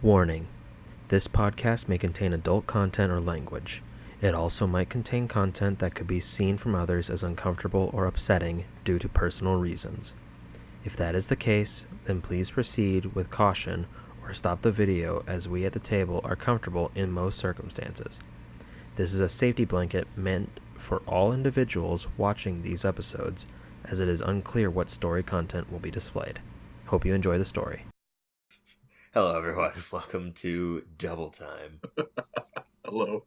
Warning: this podcast may contain adult content or language. It also might contain content that could be seen from others as uncomfortable or upsetting due to personal reasons. If that is the case, then please proceed with caution or stop the video, as we at the table are comfortable in most circumstances. This is a safety blanket meant for all individuals watching these episodes, as it is unclear what story content will be displayed. Hope you enjoy the story. Hello everyone, welcome to DoubleTime. Hello.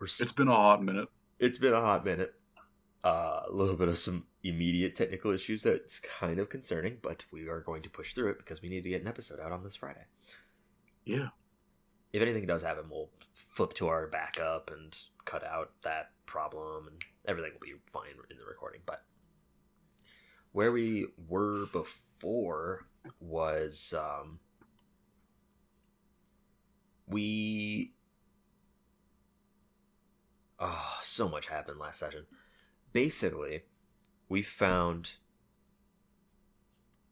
It's been a hot minute. It's been a hot minute. A little bit of some immediate technical issues that's kind of concerning, but we are going to push through it because we need to get an episode out on this Friday. Yeah. If anything does happen, we'll flip to our backup and cut out that problem, and everything will be fine in the recording. But where we were before was so much happened last session. Basically, we found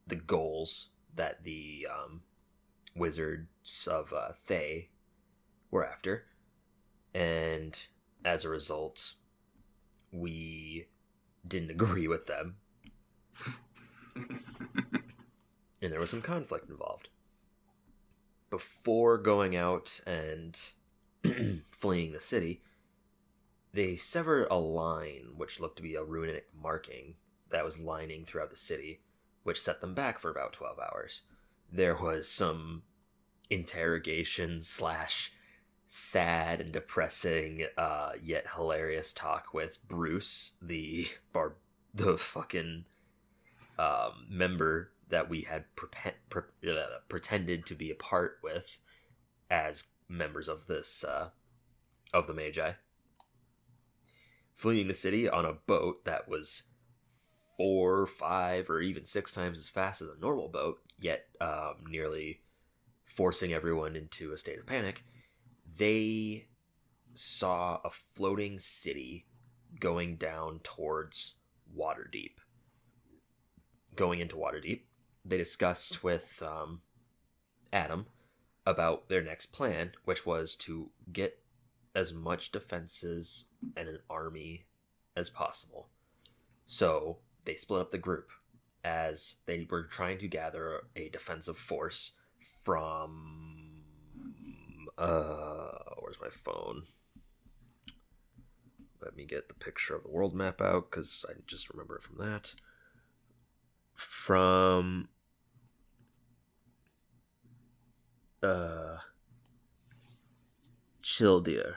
the goals that the wizards of Thay were after, and as a result, we didn't agree with them. And there was some conflict involved. Before going out and fleeing the city, they severed a line which looked to be a runic marking that was lining throughout the city, which set them back for about 12 hours. There was some interrogation / sad and depressing yet hilarious talk with Bruce, the fucking member that we had pretended to be a part with as members of this of the Magi, fleeing the city on a boat that was 4, 5, or even 6 times as fast as a normal boat, yet nearly forcing everyone into a state of panic. They saw a floating city going down towards Waterdeep. Going into Waterdeep, they discussed with Adam about their next plan, which was to get as much defenses and an army as possible. So they split up the group as they were trying to gather a defensive force from where's my phone? Let me get the picture of the world map out, because I just remember it from that. From Chili Deer,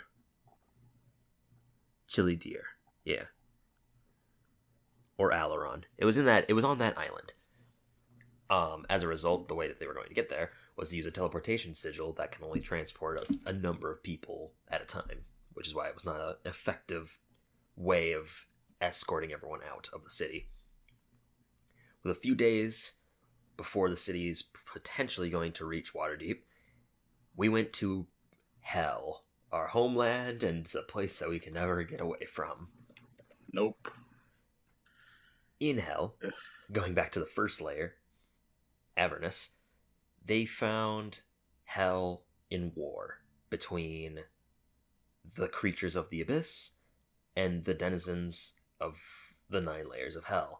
yeah, or Alaron. It was on that island. As a result, the way that they were going to get there was to use a teleportation sigil that can only transport a number of people at a time, which is why it was not an effective way of escorting everyone out of the city. With a few days before the city is potentially going to reach Waterdeep, we went to Hell, our homeland, and it's a place that we can never get away from. Nope. In Hell, going back to the first layer, Avernus, they found Hell in war between the creatures of the Abyss and the denizens of the 9 layers of Hell.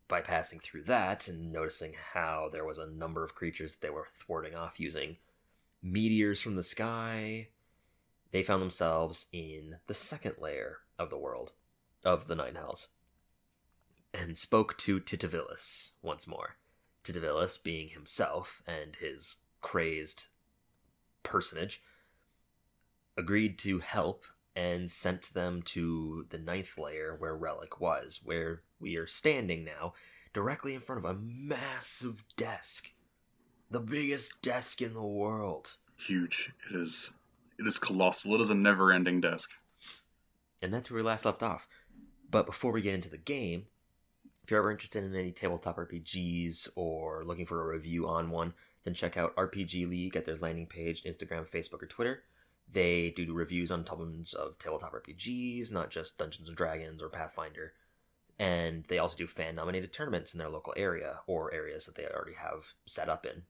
By passing through that and noticing how there was a number of creatures that they were thwarting off using meteors from the sky, they found themselves in the second layer of the world, of the 9 Hells, and spoke to Titavilis once more. Titavilis, being himself and his crazed personage, agreed to help and sent them to the 9th layer where Relic was, where we are standing now, directly in front of a massive desk. The biggest desk in the world. Huge. It is colossal. It is a never-ending desk. And that's where we last left off. But before we get into the game, if you're ever interested in any tabletop RPGs or looking for a review on one, then check out RPGLeague at their landing page, Instagram, Facebook, or Twitter. They do reviews on tons of tabletop RPGs, not just Dungeons & Dragons or Pathfinder. And they also do fan-nominated tournaments in their local area, or areas that they already have set up in.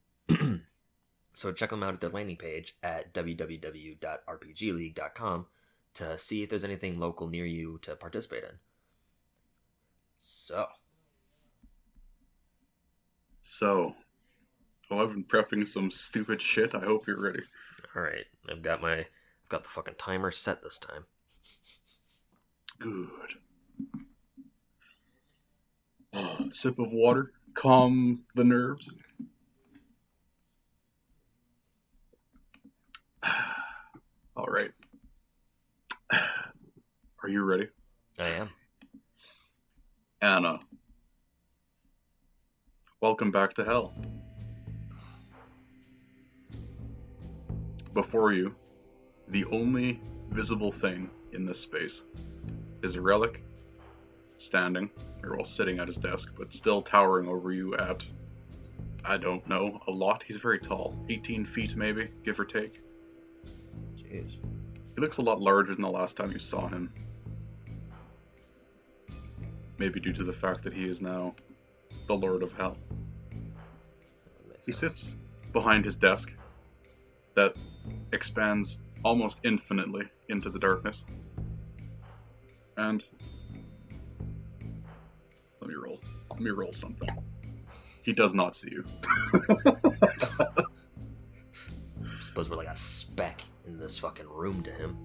So check them out at their landing page at www.rpgleague.com to see if there's anything local near you to participate in. So, I've been prepping some stupid shit. I hope you're ready. all right, I've got the fucking timer set this time. Good. Sip of water, calm the nerves. All right. Are you ready? I am. Anna, welcome back to hell. Before you, the only visible thing in this space is a relic standing, or well, sitting at his desk, but still towering over you at, I don't know, a lot. He's very tall, 18 feet maybe, give or take. Jeez. He looks a lot larger than the last time you saw him. Maybe due to the fact that he is now the Lord of Hell. He sits behind his desk that expands almost infinitely into the darkness. And let me roll something. He does not see you. I suppose we're like a speck in this fucking room to him.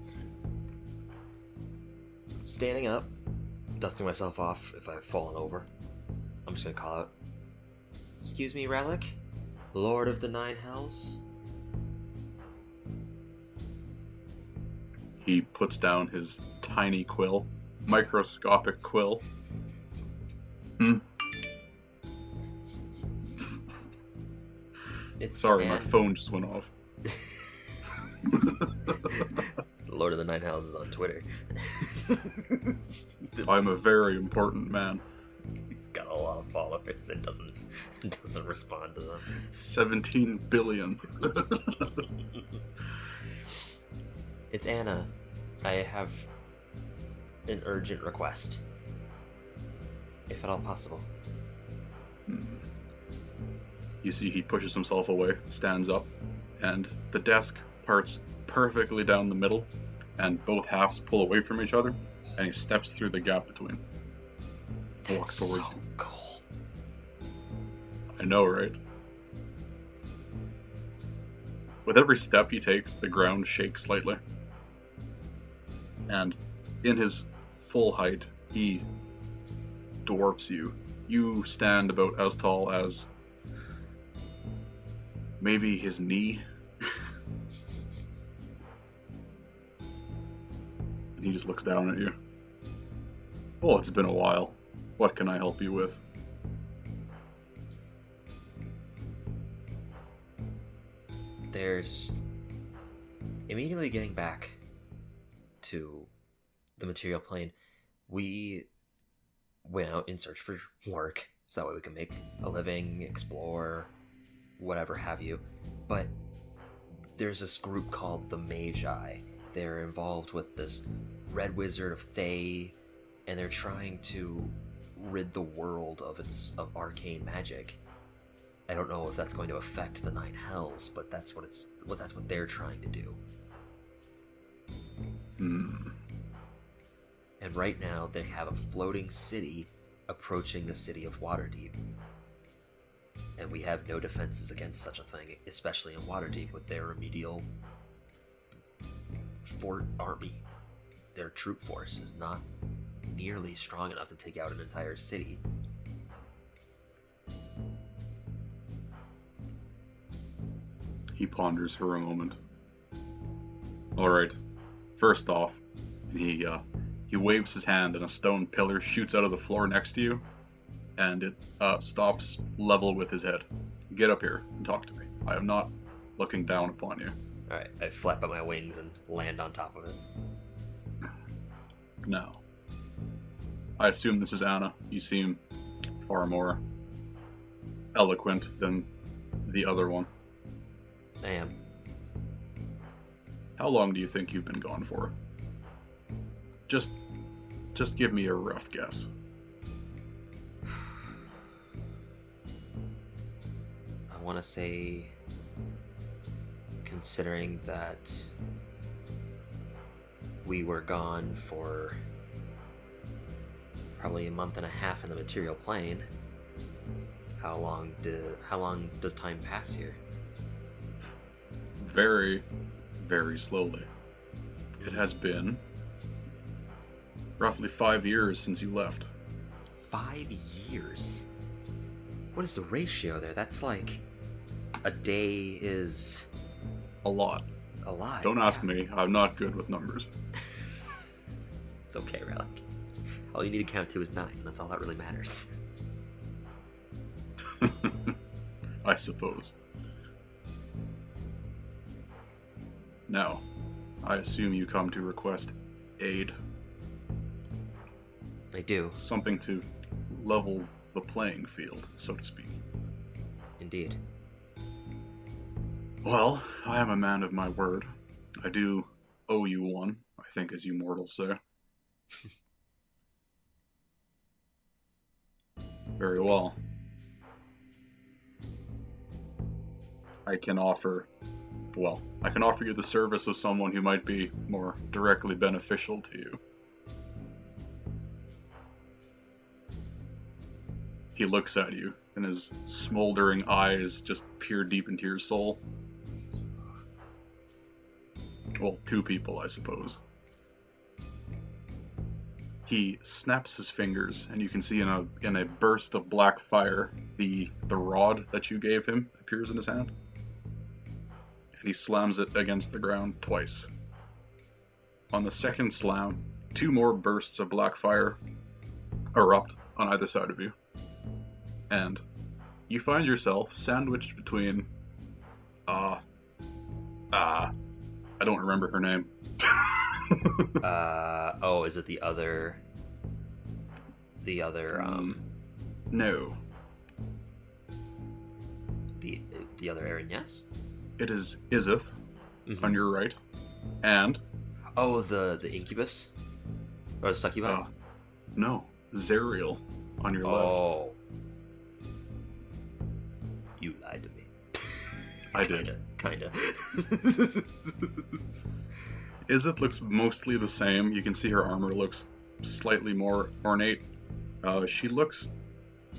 Standing up, dusting myself off if I've fallen over. I'm just gonna call out, "Excuse me, Relic? Lord of the Nine Hells?" He puts down his tiny quill, microscopic quill. Sorry, my phone just went off. Lord of the Nine Hells is on Twitter. I'm a very important man. He's got a lot of followers and doesn't respond to them. 17 billion. It's Anna. I have an urgent request. If at all possible. You see he pushes himself away, stands up, and the desk parts perfectly down the middle, and both halves pull away from each other, and he steps through the gap between. Walks towards you. Cool. I know, right? With every step he takes, the ground shakes slightly. And in his full height, he dwarfs you. You stand about as tall as maybe his knee. And he just looks down at you. "Oh, it's been a while. What can I help you with?" There's immediately getting back to the material plane. We went out in search for work, so that way we can make a living, explore, whatever have you. But there's this group called the Magi. They're involved with this Red Wizard of Thay, and they're trying to rid the world of arcane magic. I don't know if that's going to affect the Nine Hells, but that's what they're trying to do. And right now they have a floating city approaching the city of Waterdeep. And we have no defenses against such a thing, especially in Waterdeep with their remedial fort army. Their troop force is not nearly strong enough to take out an entire city. He ponders for a moment. Alright, first off, he waves his hand and a stone pillar shoots out of the floor next to you, and it stops level with his head. Get up here and talk to me. I am not looking down upon you. Alright, I flap out my wings and land on top of it. Now, I assume this is Anna. You seem far more eloquent than the other one. I am. How long do you think you've been gone for? Just give me a rough guess. I want to say considering that we were gone for probably a month and a half in the material plane. How long does time pass here? Very, very slowly. It has been roughly 5 years since you left. 5 years? What is the ratio there? That's like a day is a lot. A lot. Don't ask me. I'm not good with numbers. It's okay, Relic. All you need to count to is 9. That's all that really matters. I suppose. Now, I assume you come to request aid. I do. Something to level the playing field, so to speak. Indeed. Well, I am a man of my word. I do owe you one, I think, as you mortals say. Very well. I can offer you the service of someone who might be more directly beneficial to you. He looks at you, and his smoldering eyes just peer deep into your soul. Well, 2 people, I suppose. He snaps his fingers, and you can see in a burst of black fire, the rod that you gave him appears in his hand. And he slams it against the ground twice. On the second slam, 2 more bursts of black fire erupt on either side of you. And you find yourself sandwiched between, I don't remember her name. Is it the other, No. The other Aaron, yes? It is Izith, on your right, and... Oh, the Incubus? Or the Succubi? No, Zerial, on your left. Oh. You lied to me. I did. Kinda. Izith looks mostly the same. You can see her armor looks slightly more ornate. She looks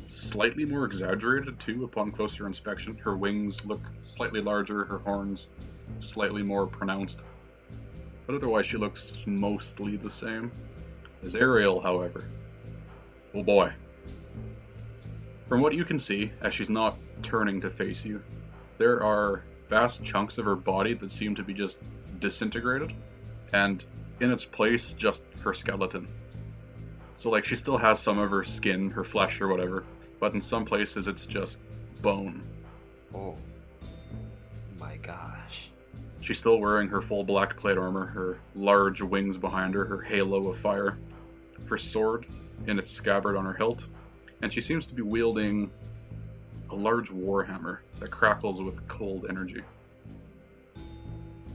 slightly more exaggerated too upon closer inspection. Her wings look slightly larger, her horns slightly more pronounced. But otherwise she looks mostly the same. As Ariel, however, oh boy. From what you can see, as she's not turning to face you, there are vast chunks of her body that seem to be just disintegrated, and in its place, just her skeleton. So, like, she still has some of her skin, her flesh, or whatever, but in some places it's just bone. Oh. My gosh. She's still wearing her full black plate armor, her large wings behind her, her halo of fire, her sword in its scabbard on her hilt, and she seems to be wielding a large warhammer that crackles with cold energy.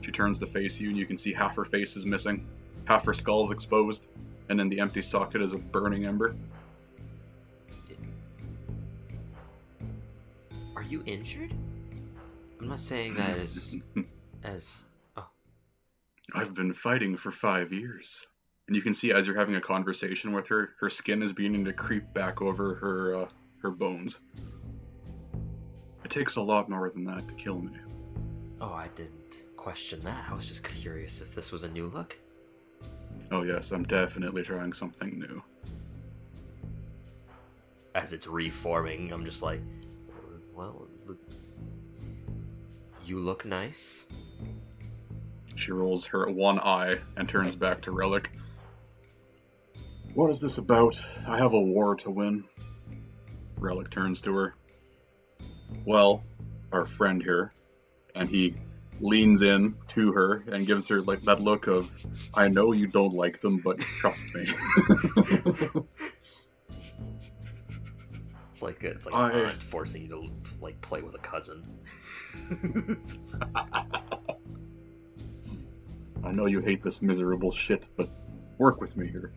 She turns to face you, and you can see half her face is missing, half her skull's exposed, and in the empty socket is a burning ember. Are you injured? I'm not saying that as... Oh. I've been fighting for 5 years. And you can see as you're having a conversation with her, her skin is beginning to creep back over her bones. It takes a lot more than that to kill me. Oh, I didn't question that. I was just curious if this was a new look. Oh yes, I'm definitely trying something new. As it's reforming, I'm just like, well, you look nice. She rolls her one eye and turns back to Relic. What is this about? I have a war to win. Relic turns to her. Well, our friend here, and he leans in to her and gives her like that look of, I know you don't like them, but trust me. It's like an aunt forcing you to like play with a cousin. I know you hate this miserable shit, but work with me here.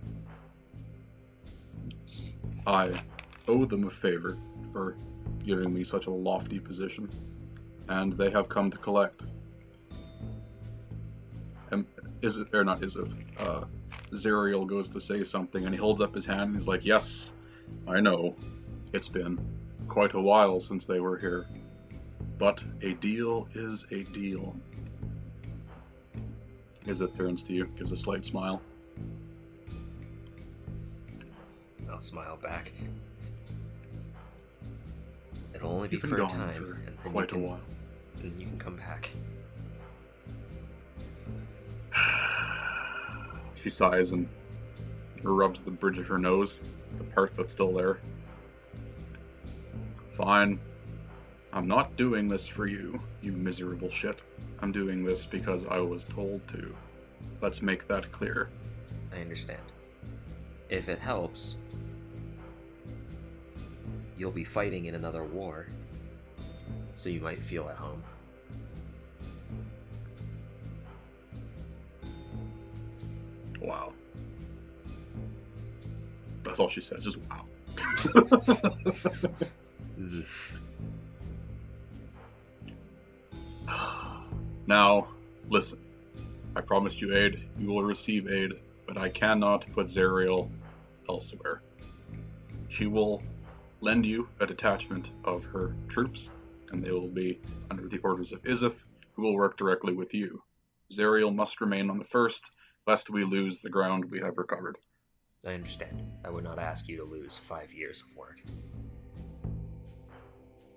I owe them a favor for giving me such a lofty position, and they have come to collect. Zariel goes to say something, and he holds up his hand, and he's like, yes, I know. It's been quite a while since they were here. But a deal is a deal. Izith turns to you, gives a slight smile. I'll smile back. It'll only be You've been for a gone time, for and then quite a while. And you can come back. She sighs and rubs the bridge of her nose, the part that's still there. Fine. I'm not doing this for you, you miserable shit. I'm doing this because I was told to. Let's make that clear. I understand. If it helps, you'll be fighting in another war, so you might feel at home. Wow. That's all she says, just wow. Now, listen. I promised you aid. You will receive aid, but I cannot put Zariel elsewhere. She will lend you a detachment of her troops, and they will be under the orders of Izith, who will work directly with you. Zariel must remain on the first, lest we lose the ground we have recovered. I understand. I would not ask you to lose 5 years of work.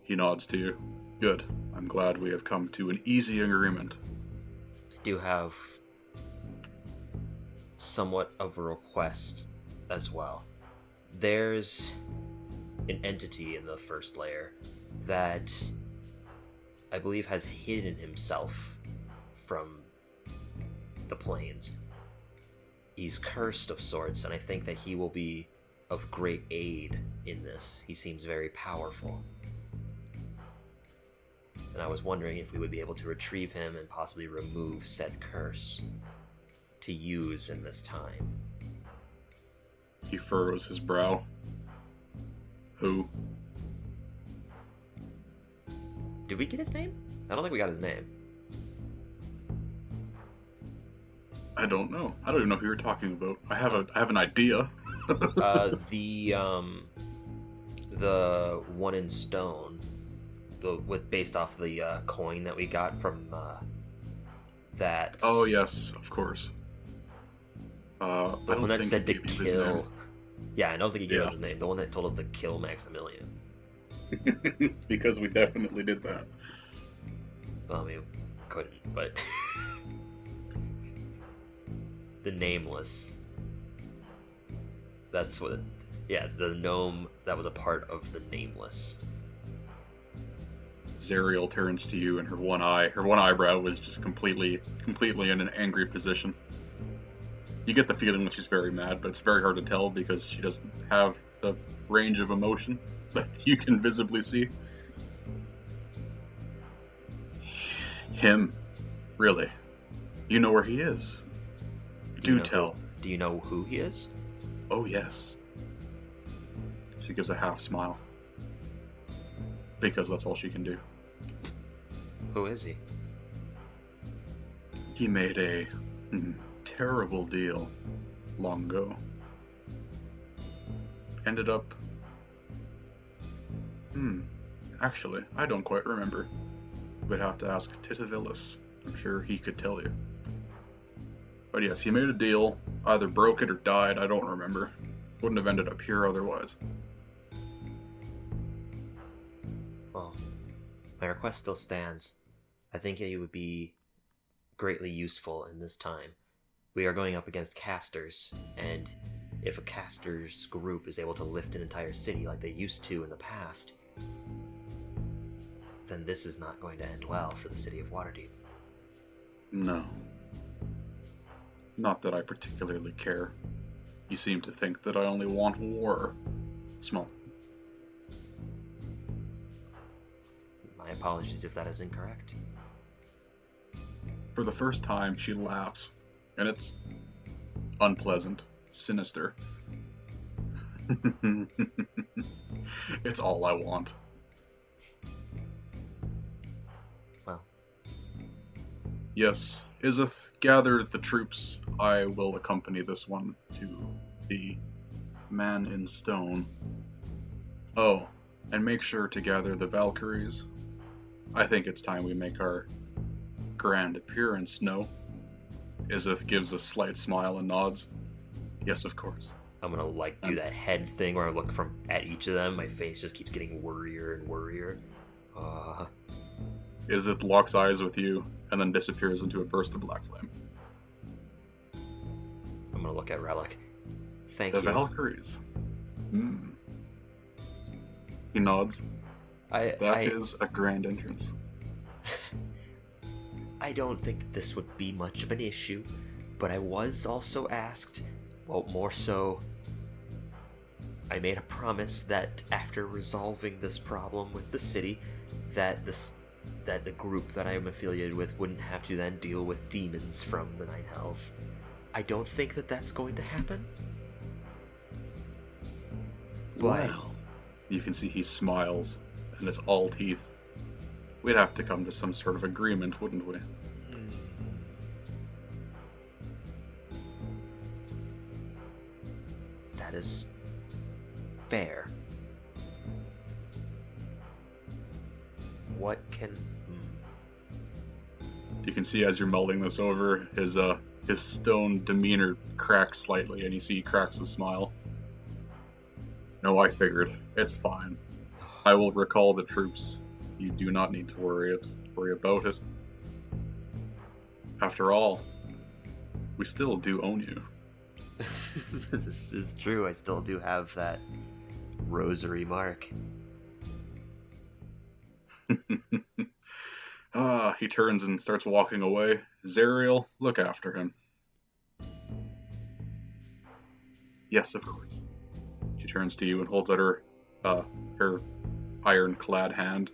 He nods to you. Good. I'm glad we have come to an easy agreement. I do have somewhat of a request as well. There's an entity in the first layer that I believe has hidden himself from the planes. He's cursed of sorts, and I think that he will be of great aid in this. He seems very powerful. And I was wondering if we would be able to retrieve him and possibly remove said curse to use in this time. He furrows his brow. Who? Did we get his name? I don't think we got his name. I don't know. I don't even know who you're talking about. I have an idea. The one in stone, based off the coin that we got from that. Oh yes, of course. The one that said to kill. Yeah, I don't think he gave us his name. The one that told us to kill Maximilian. Because we definitely did that. Well, I mean, couldn't, but the Nameless. That's what. The gnome that was a part of the Nameless. Zariel turns to you, and her one eyebrow was just completely in an angry position. You get the feeling that she's very mad, but it's very hard to tell because she doesn't have the range of emotion that you can visibly see. Him? Really? You know where he is? Do tell. Do you know who he is? Oh, yes. She gives a half smile. Because that's all she can do. Who is he? He made a terrible deal long ago. Ended up... Actually, I don't quite remember. We'd have to ask Titavilus. I'm sure he could tell you. But yes, he made a deal. Either broke it or died, I don't remember. Wouldn't have ended up here otherwise. Well, my request still stands. I think he would be greatly useful in this time. We are going up against casters, and if a casters group is able to lift an entire city like they used to in the past, then this is not going to end well for the city of Waterdeep. No. Not that I particularly care. You seem to think that I only want war. Small. My apologies if that is incorrect. For the first time, she laughs, and it's unpleasant, sinister. It's all I want. Well. Yes, Izeth, gather the troops. I will accompany this one to the man in stone. Oh, and make sure to gather the Valkyries. I think it's time we make our grand appearance, no? Izeth gives a slight smile and nods. Yes, of course. I'm gonna do that head thing where I look at each of them. My face just keeps getting worrier and worrier. Izeth locks eyes with you and then disappears into a burst of black flame. I'm gonna look at Relic. Thank the you. The Valkyries. He nods. That is a grand entrance. I don't think this would be much of an issue, but I was also asked, well, more so, I made a promise that after resolving this problem with the city, that the group that I am affiliated with wouldn't have to then deal with demons from the Nine Hells. I don't think that that's going to happen. But well, you can see he smiles, and it's all teeth. We'd have to come to some sort of agreement, wouldn't we? That is fair. What can... You can see as you're mulling this over, his stone demeanor cracks slightly, and you see he cracks a smile. No, I figured. It's fine. I will recall the troops. You do not need to worry about it. After all, we still do own you. This is true. I still do have that rosary mark. He turns and starts walking away. Zariel, look after him. Yes, of course. She turns to you and holds out her ironclad hand.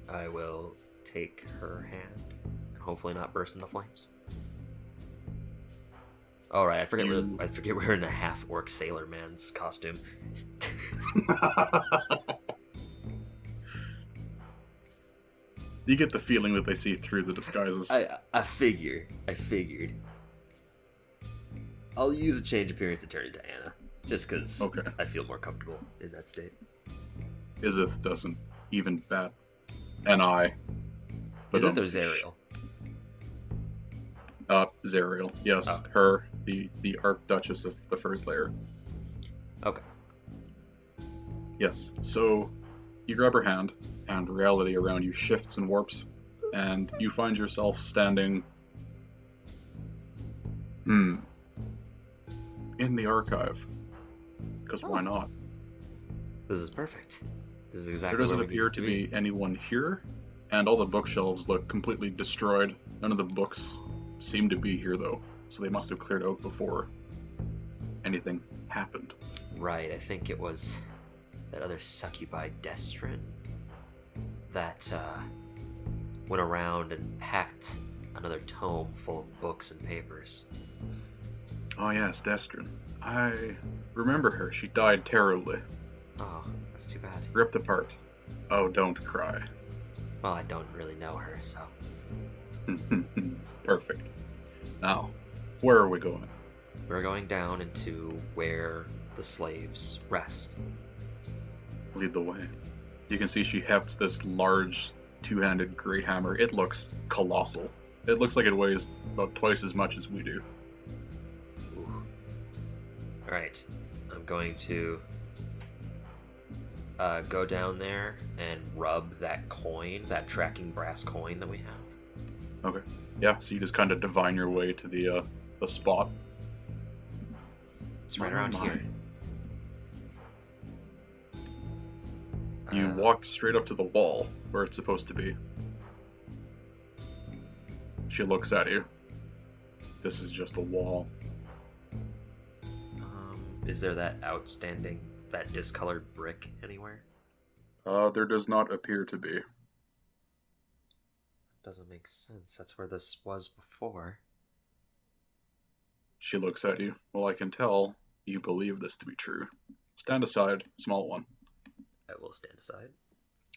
I will take her hand and hopefully not burst into flames. All right, I forget we're in a half-orc sailor man's costume. You get the feeling that they see through the disguises. I figured. I'll use a change appearance to turn into Anna, just because I feel more comfortable in that state. Izeth doesn't even bat an eye. Izeth or Zariel? Zariel, yes. Okay. Her, the Archduchess of the First Layer. Okay. Yes, so you grab her hand, and reality around you shifts and warps, and you find yourself standing... in the archive. Because why not? This is perfect. This is exactly there doesn't appear to be anyone here, and all the bookshelves look completely destroyed. None of the books seem to be here, though, so they must have cleared out before anything happened. Right, I think it was that other succubi Destrin that went around and packed another tome full of books and papers. Oh yes, Destrin. I remember her. She died terribly. Oh, that's too bad. Ripped apart. Oh, don't cry. Well, I don't really know her, so... Perfect. Now, where are we going? We're going down into where the slaves rest. Lead the way. You can see she hefts this large, two-handed great hammer. It looks colossal. It looks like it weighs about twice as much as we do. Alright, I'm going to go down there and rub that coin, that tracking brass coin that we have. Okay. Yeah, so you just kind of divine your way to the spot. It's right around here. You walk straight up to the wall where it's supposed to be. She looks at you. This is just a wall. Is there that discolored brick anywhere? There does not appear to be. Doesn't make sense. That's where this was before. She looks at you. Well, I can tell you believe this to be true. Stand aside, small one. I will stand aside.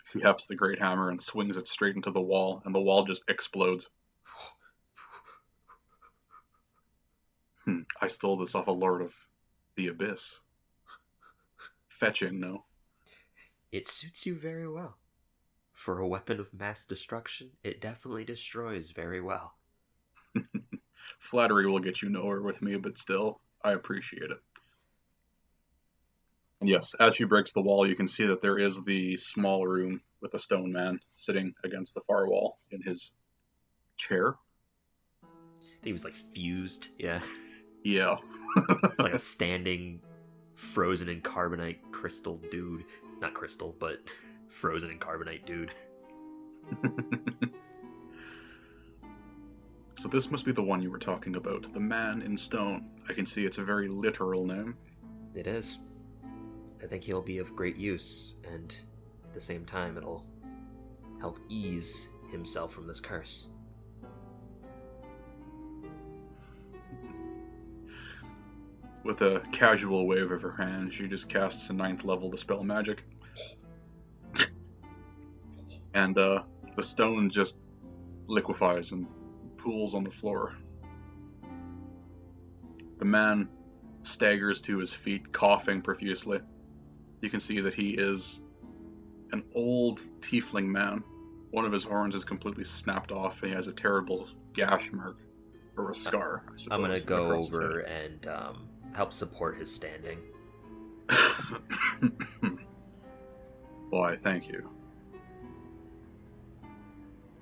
She hefts the great hammer and swings it straight into the wall, and the wall just explodes. I stole this off a lord of the abyss. Fetching, no? It suits you very well. For a weapon of mass destruction, it definitely destroys very well. Flattery will get you nowhere with me, but still, I appreciate it. And yes, as she breaks the wall, you can see that there is the small room with a stone man sitting against the far wall in his chair. I think he was like fused, yeah. Yeah. It's like a standing, frozen in carbonite crystal dude. Not crystal, but frozen in carbonite dude. So this must be the one you were talking about, the Man in Stone. I can see it's a very literal name. It is. I think he'll be of great use, and at the same time it'll help ease himself from this curse. With a casual wave of her hand, she just casts a 9th level Dispel Magic. And the stone just liquefies and pools on the floor. The man staggers to his feet, coughing profusely. You can see that he is an old tiefling man. One of his horns is completely snapped off, and he has a terrible gash mark, or a scar, I suppose. I'm gonna go over and help support his standing. Why, thank you.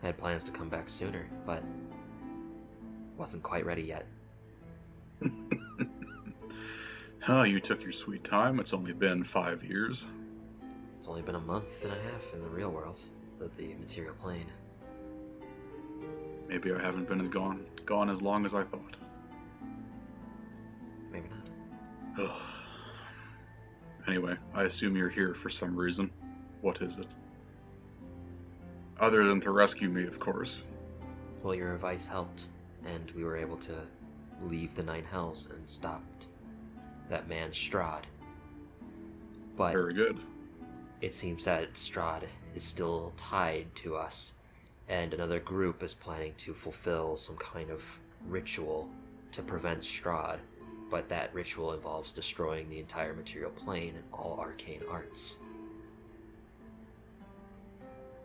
I had plans to come back sooner, but wasn't quite ready yet. Oh, you took your sweet time. It's only been 5 years. It's only been a month and a half in the real world of the material plane. Maybe I haven't been gone as long as I thought. Maybe not. Anyway, I assume you're here for some reason. What is it? Other than to rescue me, of course. Well, your advice helped, and we were able to leave the Nine Hells and stopped that man Strahd. But very good. It seems that Strahd is still tied to us, and another group is planning to fulfill some kind of ritual to prevent Strahd, but that ritual involves destroying the entire material plane and all arcane arts.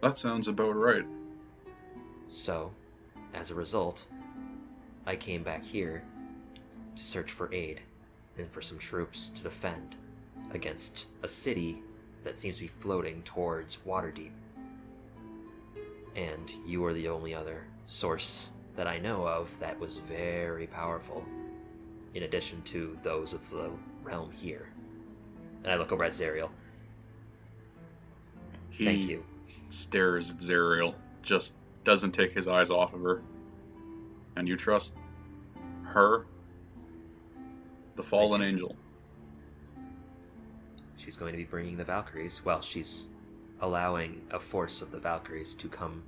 That sounds about right. So, as a result, I came back here to search for aid and for some troops to defend against a city that seems to be floating towards Waterdeep. And you are the only other source that I know of that was very powerful, in addition to those of the realm here. And I look over at Zariel. Thank you. Stares at Zariel, just doesn't take his eyes off of her. And you trust her? The fallen angel. She's going to be bringing the Valkyries. Well, she's allowing a force of the Valkyries to come.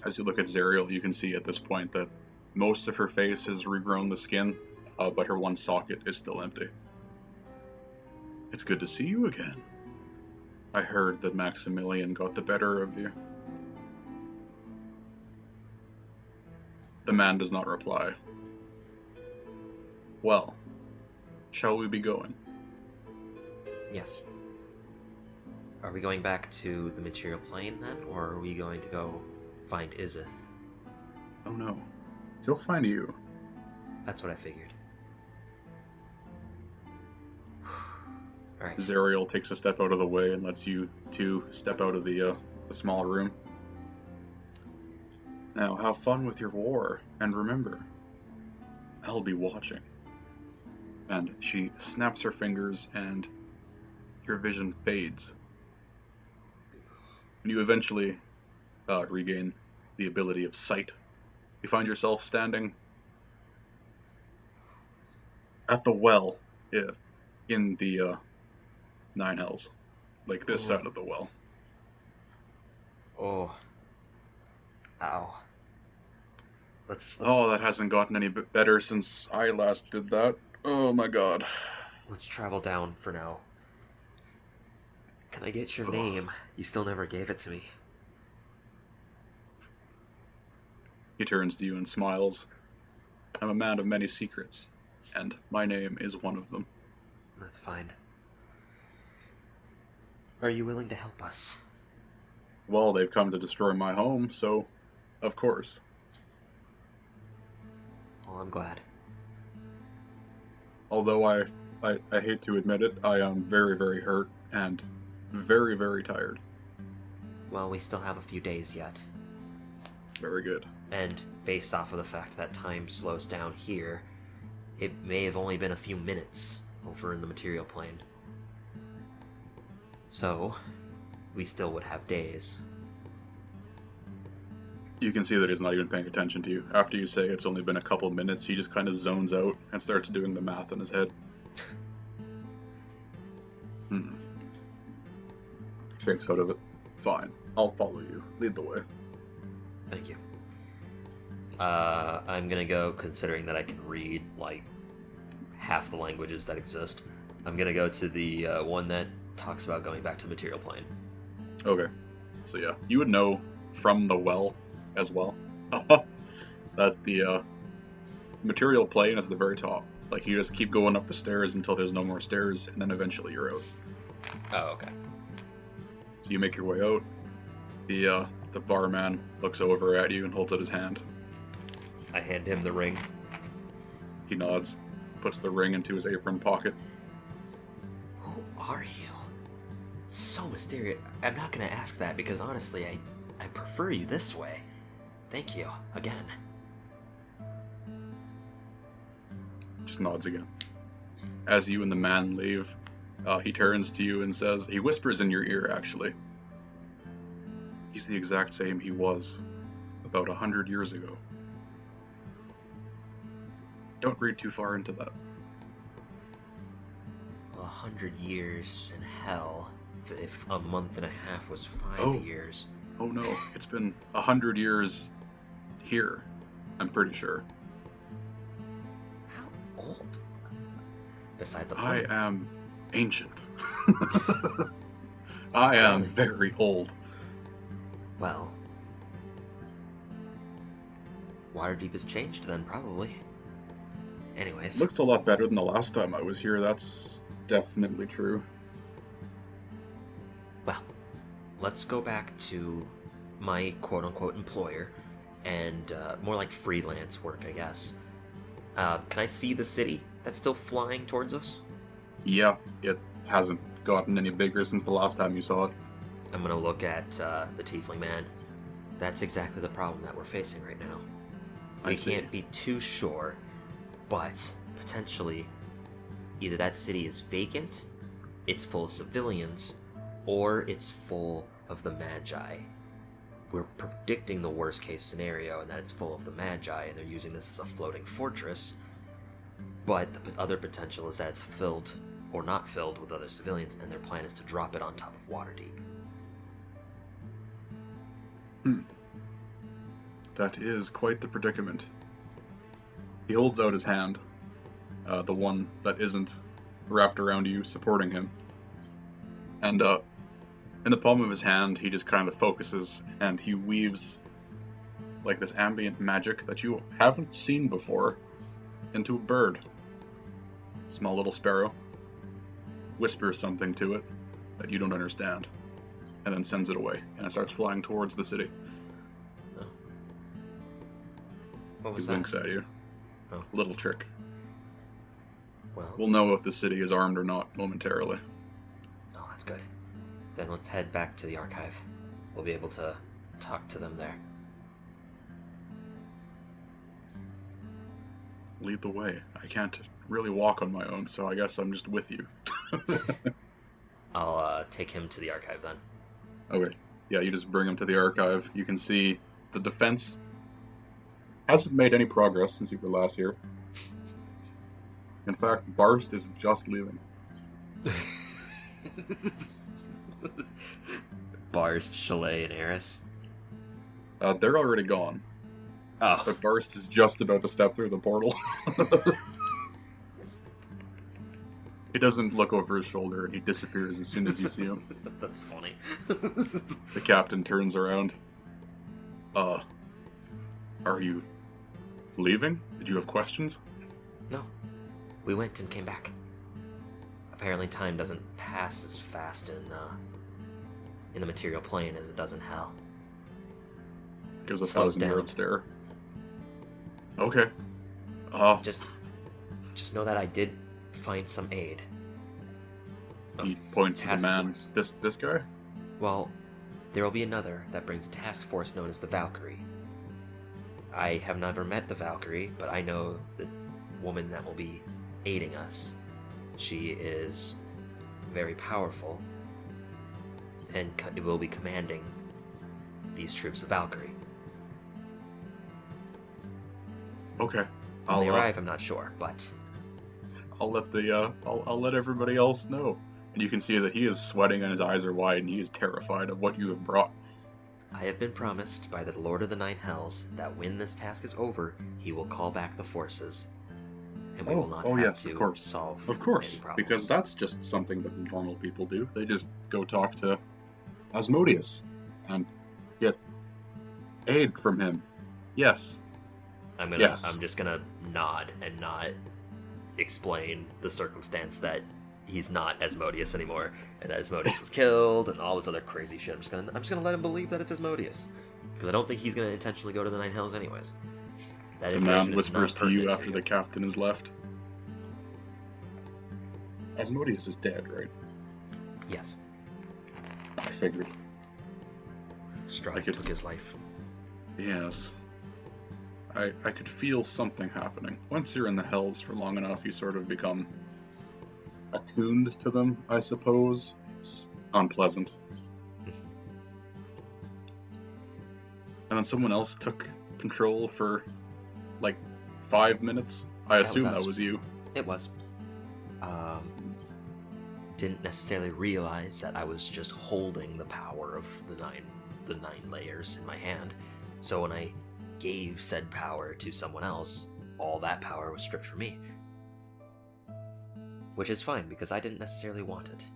As you look at Zariel, you can see at this point that most of her face has regrown the skin, but her one socket is still empty. It's good to see you again. I heard that Maximilian got the better of you. The man does not reply. Well, shall we be going? Yes. Are we going back to the material plane then, or are we going to go find Izith? Oh no. She'll find you. That's what I figured. Alright. Zariel takes a step out of the way and lets you two step out of the small room. Now, have fun with your war, and remember, I'll be watching. And she snaps her fingers, and your vision fades. When you eventually regain the ability of sight, you find yourself standing at the well in the Nine Hells, like this side of the well. Oh. Ow. Let's Oh, that hasn't gotten any bit better since I last did that. Oh my god. Let's travel down for now. Can I get your name? You still never gave it to me. He turns to you and smiles. I'm a man of many secrets, and my name is one of them. That's fine. Are you willing to help us? Well, they've come to destroy my home, so of course. Well, I'm glad. Although I hate to admit it, I am very, very hurt and very, very tired. Well, we still have a few days yet. Very good. And based off of the fact that time slows down here, it may have only been a few minutes over in the material plane. So, we still would have days. You can see that he's not even paying attention to you. After you say it's only been a couple minutes, he just kind of zones out and starts doing the math in his head. Shakes out of it. Fine. I'll follow you. Lead the way. Thank you. I'm gonna go, considering that I can read, like, half the languages that exist. I'm gonna go to the one that talks about going back to the material plane. Okay. So yeah, you would know from the well as well that the material plane is the very top. Like, you just keep going up the stairs until there's no more stairs, and then eventually you're out. Oh, okay. So you make your way out. The barman looks over at you and holds out his hand. I hand him the ring. He nods, puts the ring into his apron pocket. Who are you? So mysterious. I'm not gonna ask that because honestly, I prefer you this way. Thank you, again. Just nods again. As you and the man leave, he turns to you and says, he whispers in your ear actually, he's the exact same he was about 100 years ago. Don't read too far into that. Well, 100 years in hell, if a month and a half was 5 years. Oh no, it's been 100 years here, I'm pretty sure. How old? Beside the I point. am ancient. I am very old. Well, Waterdeep has changed then, probably. Anyways. Looks a lot better than the last time I was here, that's definitely true. Well, let's go back to my quote-unquote employer, and more like freelance work, I guess. Can I see the city that's still flying towards us? Yeah, it hasn't gotten any bigger since the last time you saw it. I'm gonna look at the Tiefling Man. That's exactly the problem that we're facing right now. We can't be too sure, but potentially either that city is vacant, it's full of civilians, or it's full of the Magi. We're predicting the worst case scenario and that it's full of the Magi and they're using this as a floating fortress, but the other potential is that it's filled or not filled with other civilians and their plan is to drop it on top of Waterdeep. That is quite the predicament. He holds out his hand, the one that isn't wrapped around you, supporting him. And in the palm of his hand, he just kind of focuses, and he weaves like this ambient magic that you haven't seen before into a bird. Small little sparrow. Whispers something to it that you don't understand, and then sends it away, and it starts flying towards the city. Oh. What was He that? winks at you. Oh. Little trick. Well, We'll know if the city is armed or not momentarily. oh, that's good. Then let's head back to the archive. We'll be able to talk to them there. Lead the way. I can't really walk on my own, so I guess I'm just with you. I'll take him to the archive then. Okay. Yeah, you just bring him to the archive. You can see the defense hasn't made any progress since you were last here. In fact, Barst is just leaving. Barst, Chalet, and Eris. They're already gone. Oh. But Barst is just about to step through the portal. He doesn't look over his shoulder, and he disappears as soon as you see him. That's funny. The captain turns around. Are you leaving? Did you have questions? No. We went and came back. Apparently time doesn't pass as fast in the material plane as it does in hell. Gives a Slows 1,000-yard down. stare. Okay. Just know that I did find some aid. He points to the Task man. force. This guy? Well, there will be another that brings a task force known as the Valkyrie. I have never met the Valkyrie, but I know the woman that will be aiding us. She is very powerful and will be commanding these troops of Valkyrie. Okay. When they arrive, I'm not sure, but I'll let I'll let everybody else know. And you can see that he is sweating and his eyes are wide and he is terrified of what you have brought. I have been promised by the Lord of the Nine Hells that when this task is over, he will call back the forces. And we will not have yes, to of course. solve Of course, any problems. because that's just something that normal people do. They just go talk to Asmodeus and get aid from him. Yes. I'm just gonna nod and not explain the circumstance that he's not Asmodeus anymore, and that Asmodeus was killed, and all this other crazy shit. I'm just gonna let him believe that it's Asmodeus, because I don't think he's gonna intentionally go to the Nine Hells anyways. That The information man is not whispers to you pertinent after the captain is left. Asmodeus is dead, right? Yes. I figured. Strahd took his life. Yes. I could feel something happening. Once you're in the hells for long enough, you sort of become attuned to them, I suppose. It's unpleasant. And then someone else took control for, like, 5 minutes. I assume that was you. It was. Didn't necessarily realize that I was just holding the power of the nine layers in my hand. So when I gave said power to someone else, all that power was stripped from me. Which is fine, because I didn't necessarily want it.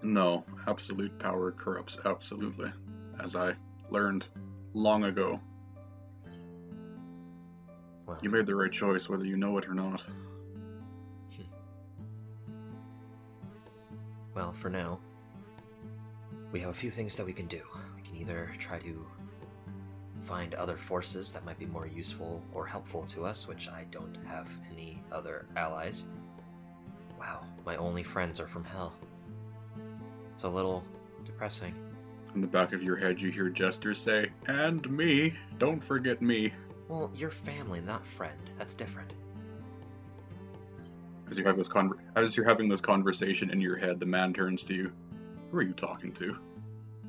No, absolute power corrupts absolutely, as I learned long ago. Well, you made the right choice, whether you know it or not. Well, for now, we have a few things that we can do. We can either try to find other forces that might be more useful or helpful to us, which I don't have any other allies. Wow, my only friends are from hell. It's a little depressing. In the back of your head, you hear Jester say, "And me. Don't forget me." Well, you're family, not friend. That's different. As you're having this conversation in your head, the man turns to you. Who are you talking to?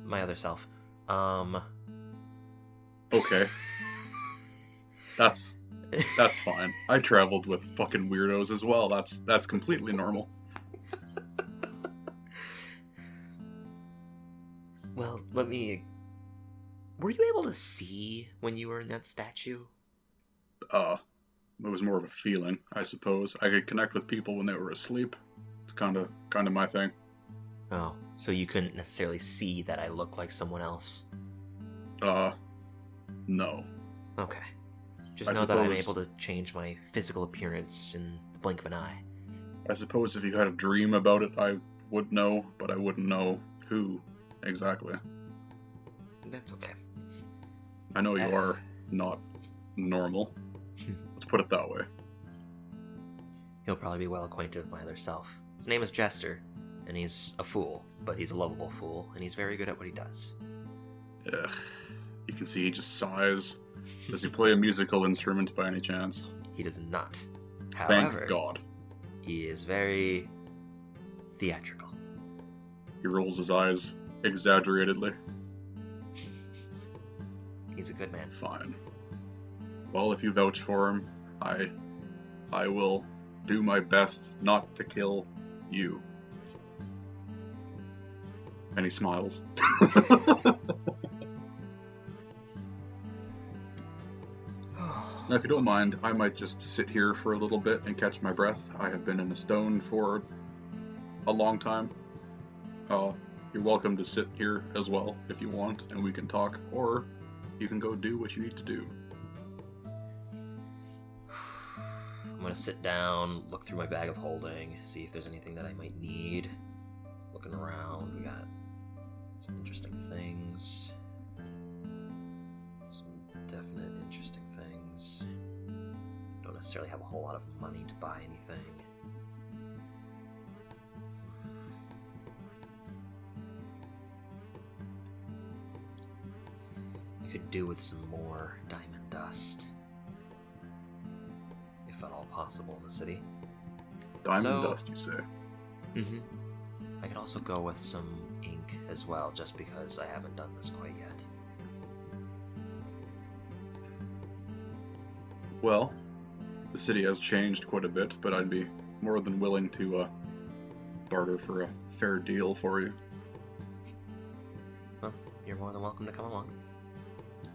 My other self. Okay. That's fine. I traveled with fucking weirdos as well. That's completely normal. Well, were you able to see when you were in that statue? It was more of a feeling, I suppose. I could connect with people when they were asleep. It's kind of my thing. Oh, so you couldn't necessarily see that I look like someone else? No. Okay. Just know that I'm able to change my physical appearance in the blink of an eye. I suppose if you had a dream about it, I would know, but I wouldn't know who exactly. That's okay. I know you are not normal. Let's put it that way. He'll probably be well acquainted with my other self. His name is Jester, and he's a fool, but he's a lovable fool, and he's very good at what he does. Yeah. You can see he just sighs. Does he play a musical instrument by any chance? He does not. Thank However, God. he is very theatrical. He rolls his eyes exaggeratedly. He's a good man. Fine. Well, if you vouch for him, I will do my best not to kill you. And he smiles. Now, if you don't mind, I might just sit here for a little bit and catch my breath. I have been in a stone for a long time. You're welcome to sit here as well if you want, and we can talk, or you can go do what you need to do. going to sit down, look through my bag of holding, see if there's anything that I might need. Looking around, we got some interesting things. Some definite interesting things. Don't necessarily have a whole lot of money to buy anything. I could do with some more diamond dust. If at all possible in the city. Diamond dust, you say? Mm-hmm. I could also go with some ink as well, just because I haven't done this quite yet. Well, the city has changed quite a bit, but I'd be more than willing to barter for a fair deal for you. Well, you're more than welcome to come along.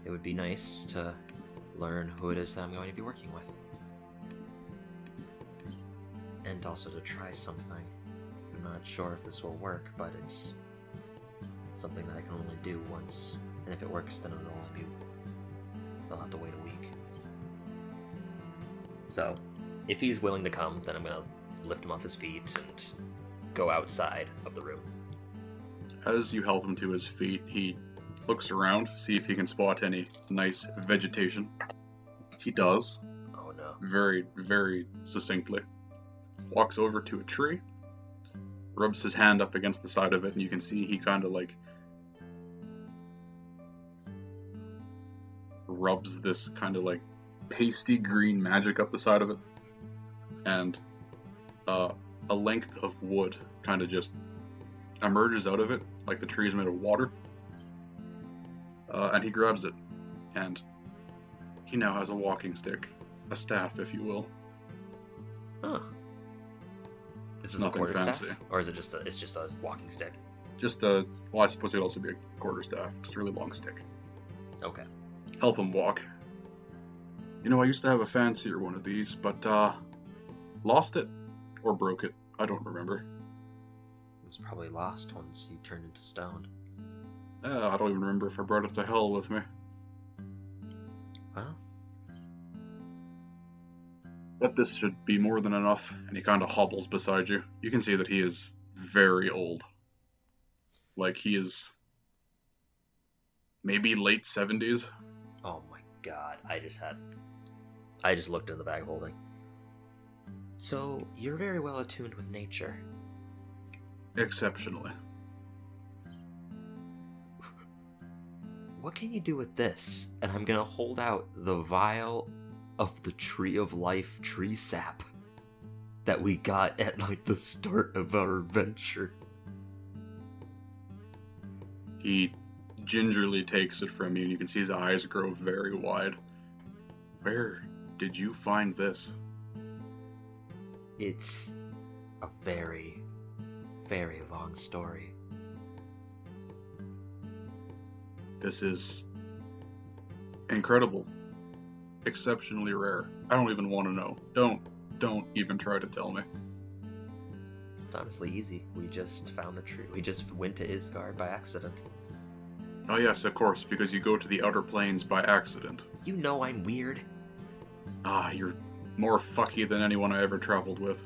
It would be nice to learn who it is that I'm going to be working with. And also to try something. I'm not sure if this will work, but it's something that I can only do once. And if it works, then it'll only be... I'll have to wait a week. So, if he's willing to come, then I'm going to lift him off his feet and go outside of the room. As you help him to his feet, he looks around, see if he can spot any nice vegetation. He does. Oh no. Very, very succinctly. Walks over to a tree, rubs his hand up against the side of it, and you can see he kind of like rubs this kind of like pasty green magic up the side of it, and a length of wood kind of just emerges out of it, like the tree is made of water. And he grabs it, and he now has a walking stick, a staff, if you will. Huh. Is this Nothing a quarter fancy. staff? Or is it just a walking stick? Just well, I suppose it'd also be a quarter staff. Just a really long stick. Okay. Help him walk. You know, I used to have a fancier one of these, but lost it or broke it. I don't remember. It was probably lost once you turned into stone. I don't even remember if I brought it to hell with me. Well, but this should be more than enough, and he kind of hobbles beside you. You can see that he is very old. Like, he is maybe late 70s. oh my god, I just looked in the bag holding. So, you're very well attuned with nature. Exceptionally. What can you do with this? And I'm gonna hold out the vial of the Tree of Life tree sap that we got at, like, the start of our adventure. He gingerly takes it from you, and you can see his eyes grow very wide. Where did you find this? It's a very, very long story. This is incredible. Exceptionally rare. I don't even want to know. Don't even try to tell me. It's honestly easy. We just found the tree. We just went to Isgard by accident. Oh yes, of course, because you go to the outer planes by accident. You know I'm weird. Ah, you're more fucky than anyone I ever traveled with.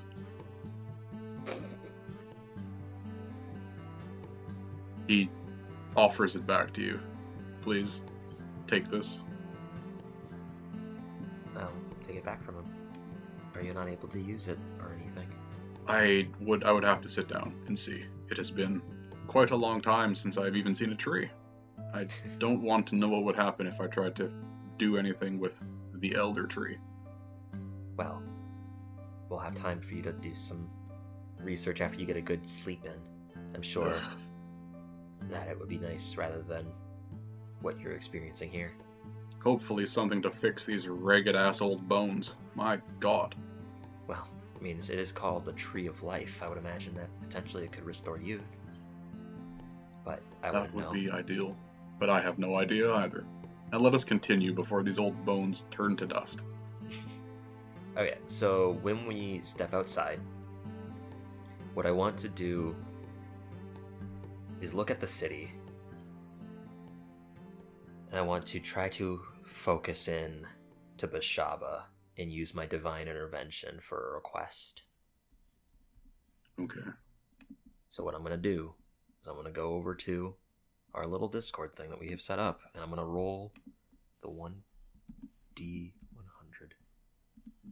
He offers it back to you. Please, take this. I'll take it back from him. Are you not able to use it or anything? I would have to sit down and see. It has been quite a long time since I've even seen a tree. I don't want to know what would happen if I tried to do anything with the elder tree. Well, we'll have time for you to do some research after you get a good sleep in. I'm sure that it would be nice rather than what you're experiencing here. Hopefully something to fix these ragged-ass old bones. My god. Well, I mean, it is called the Tree of Life. I would imagine that potentially it could restore youth. But I wouldn't know. That would be ideal. But I have no idea either. Now let us continue before these old bones turn to dust. Okay, so when we step outside, what I want to do is look at the city. And I want to try to focus in to Bashaba and use my divine intervention for a request. Okay. So what I'm going to do is I'm going to go over to our little Discord thing that we have set up, and I'm going to roll the 1d100.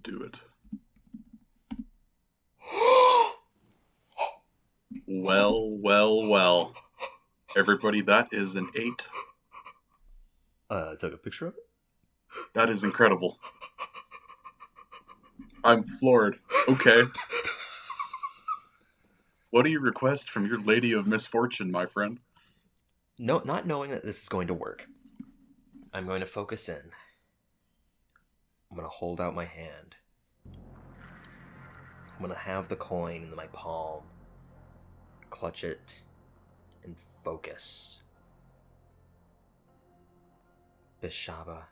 Do it. Well. Everybody, that is an 8. Took a picture of it? That is incredible. I'm floored. Okay. What do you request from your lady of misfortune, my friend? No, not knowing that this is going to work, I'm going to focus in. I'm going to hold out my hand. I'm going to have the coin in my palm, clutch it, and focus. Bishaba,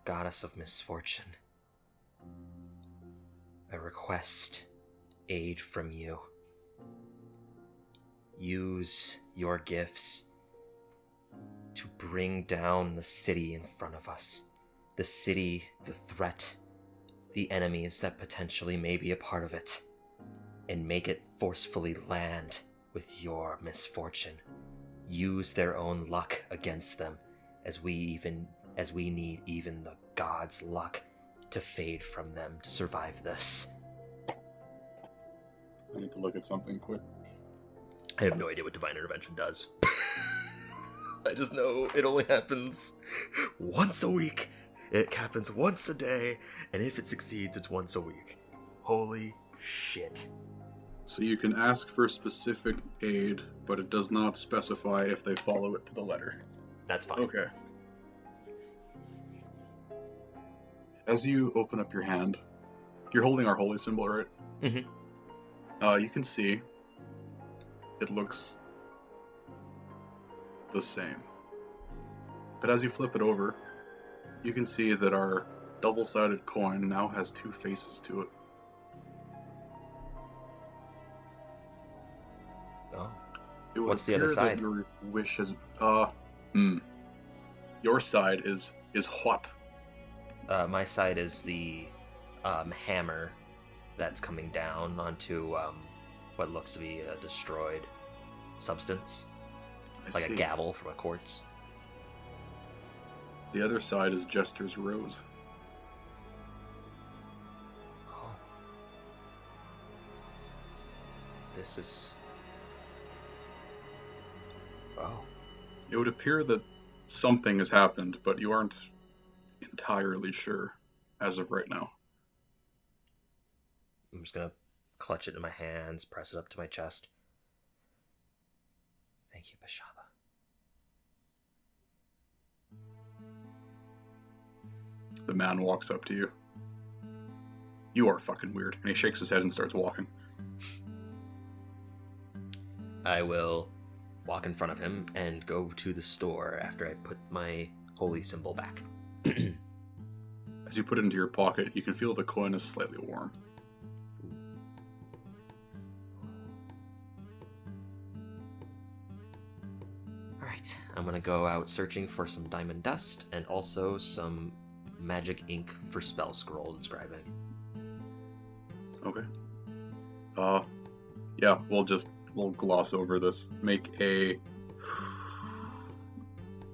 goddess of misfortune, I request aid from you. Use your gifts to bring down the city in front of us. The city, the threat, the enemies that potentially may be a part of it, and make it forcefully land with your misfortune. Use their own luck against them, as we need even the gods' luck to fade from them to survive this. I need to look at something quick. I have no idea what divine intervention does. I just know it only happens once a week. It happens once a day, and if it succeeds, it's once a week. Holy shit. So you can ask for specific aid, but it does not specify if they follow it to the letter. That's fine. Okay. As you open up your hand, you're holding our holy symbol, right? Mm-hmm. You can see it looks the same. But as you flip it over, you can see that our double-sided coin now has 2 faces to it. Oh. What's the other side? Your wish is Your side is what? My side is the hammer that's coming down onto what looks to be a destroyed substance. Like a gavel from a quartz. The other side is Jester's rose. Oh. This is... Oh. It would appear that something has happened, but you aren't entirely sure as of right now. I'm just gonna clutch it in my hands, press it up to my chest. Thank you, Bishaba. The man walks up to you. You are fucking weird. And he shakes his head and starts walking. I will walk in front of him and go to the store after I put my holy symbol back. As you put it into your pocket, you can feel the coin is slightly warm. Alright, I'm gonna go out searching for some diamond dust and also some magic ink for spell scroll inscribing. Okay. Yeah, we'll gloss over this. Make a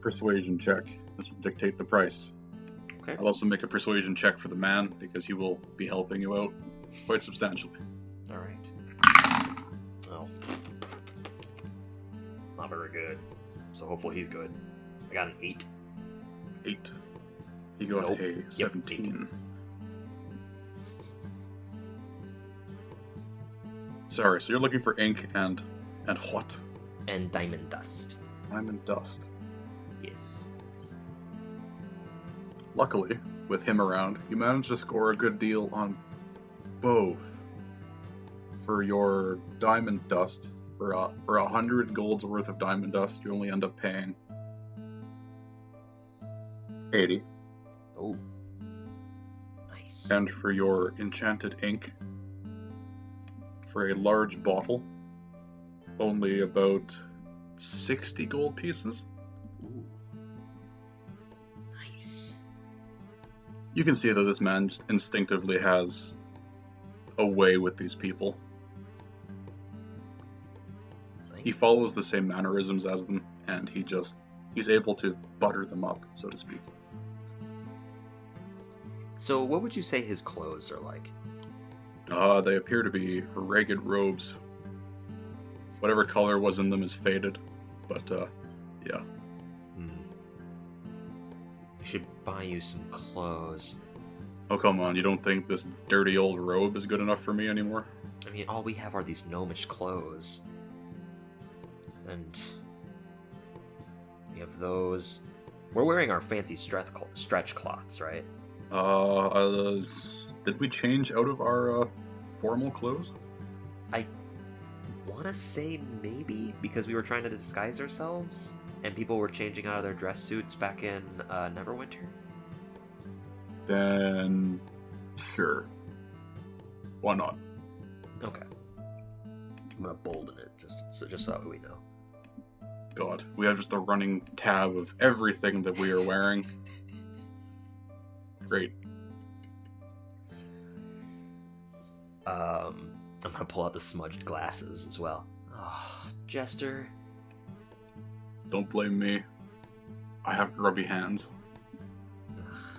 persuasion check. This will dictate the price. Okay. I'll also make a persuasion check for the man, because he will be helping you out quite substantially. Alright. Oh. Not very good. So hopefully he's good. I got an 8. 8. He got a 17. Yep, 8. Sorry, so you're looking for ink and what? And diamond dust. Diamond dust. Yes. Luckily, with him around, you managed to score a good deal on both. For your diamond dust, for 100 gold's worth of diamond dust, you only end up paying 80. Oh. Nice. And for your enchanted ink, for a large bottle, only about 60 gold pieces. Ooh. Nice. You can see that this man just instinctively has a way with these people. He follows the same mannerisms as them, and he's able to butter them up, so to speak. So what would you say his clothes are like? They appear to be ragged robes. Whatever color was in them is faded, but, yeah. I should buy you some clothes. Oh, come on, you don't think this dirty old robe is good enough for me anymore? I mean, all we have are these gnomish clothes. And we have those. We're wearing our fancy stretch cloths, right? Did we change out of our, formal clothes? I want to say maybe, because we were trying to disguise ourselves, and people were changing out of their dress suits back in Neverwinter. Then, sure. Why not? Okay. I'm gonna bolden it just so we know. God, we have just a running tab of everything that we are wearing. Great. I'm gonna pull out the smudged glasses as well. Oh, Jester. Don't blame me. I have grubby hands.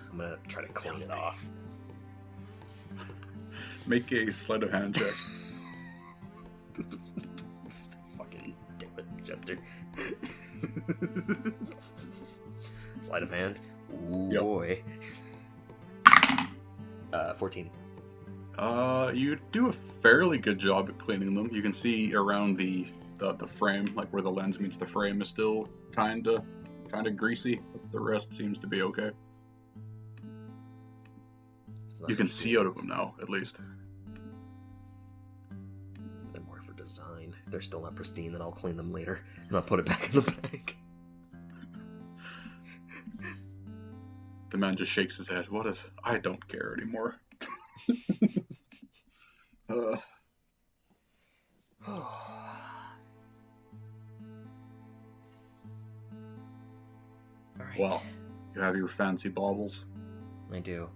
I'm gonna try to clean it off. Make a sleight of hand check. Fucking damn it, Jester. Sleight of hand. Ooh, yep. Boy. 14. You do a fairly good job at cleaning them. You can see around the frame, like where the lens meets the frame, is still kinda greasy, but the rest seems to be okay. You can see out of them now, at least. They're more for design. If they're still not pristine, then I'll clean them later, and I'll put it back in the bag. The man just shakes his head. I don't care anymore. Alright. Well, you have your fancy baubles. I do.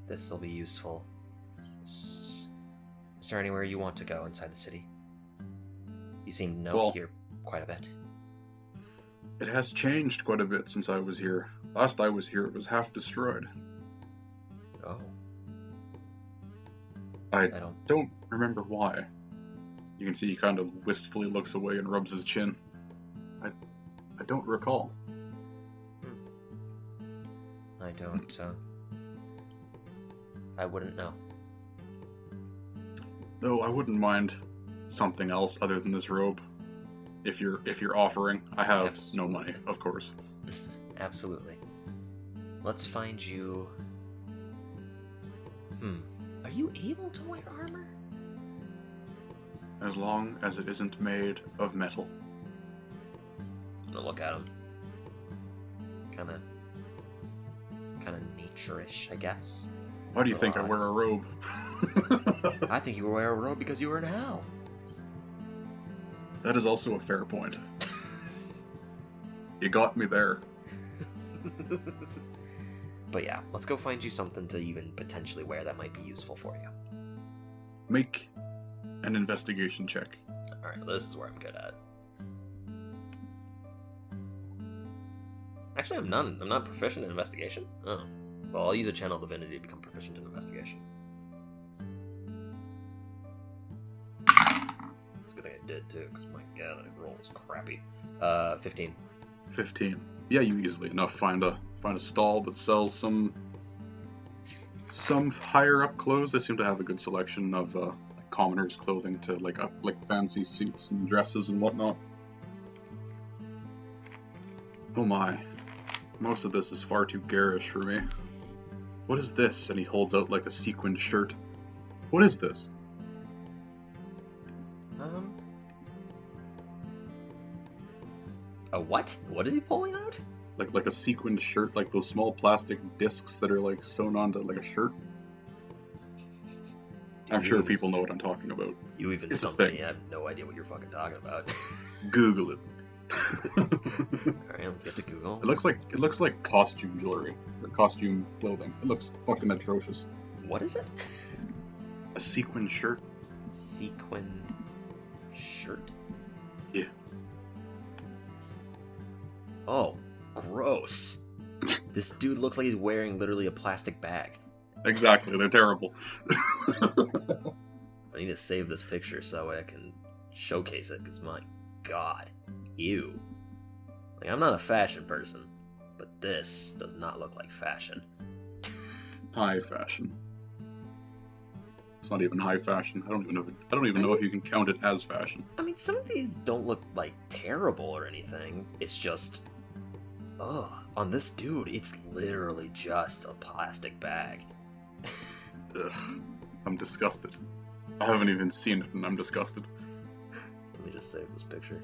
This will be useful. Is there anywhere you want to go inside the city? You seem to know here quite a bit. It has changed quite a bit since I was here. Last I was here, it was half destroyed. Oh. I don't remember why. You can see he kind of wistfully looks away and rubs his chin. I don't recall. I don't, I wouldn't know. Though I wouldn't mind something else other than this robe. If you're offering. I have no money, of course. Absolutely. Let's find you... Are you able to wear armor? As long as it isn't made of metal. I'm gonna look at him. Kinda nature-ish, I guess. Why do you think I wear a robe? I think you wear a robe because you were in hell. That is also a fair point. You got me there. But yeah, let's go find you something to even potentially wear that might be useful for you. Make an investigation check. Alright, this is where I'm good at. Actually, I'm not proficient in investigation. Oh. Well, I'll use a channel divinity to become proficient in investigation. It's a good thing I did too, because my god, that roll was crappy. 15. 15. Yeah, you easily enough find a stall that sells some higher up clothes. They seem to have a good selection of commoners' clothing to like fancy suits and dresses and whatnot. Oh my. Most of this is far too garish for me. What is this? And he holds out like a sequined shirt. What is this? A what? What is he pulling out? Like a sequined shirt, like those small plastic discs that are like sewn onto like a shirt. I'm sure people know what I'm talking about. You even it's stumped me. I have no idea what you're fucking talking about. Google it. Alright, let's get to Google. It looks like costume jewelry or costume clothing. It looks fucking atrocious. What is it? A sequin shirt. Sequin shirt? Yeah. Oh, gross. This dude looks like he's wearing literally a plastic bag. Exactly, they're terrible. I need to save this picture so that way I can showcase it, because my god. Ew. Like, I'm not a fashion person, but this does not look like fashion. High fashion. It's not even high fashion. I don't even know if you can count it as fashion. I mean, some of these don't look like terrible or anything. It's just, ugh. On this dude, it's literally just a plastic bag. Ugh, I'm disgusted. I haven't even seen it, and I'm disgusted. Let me just save this picture.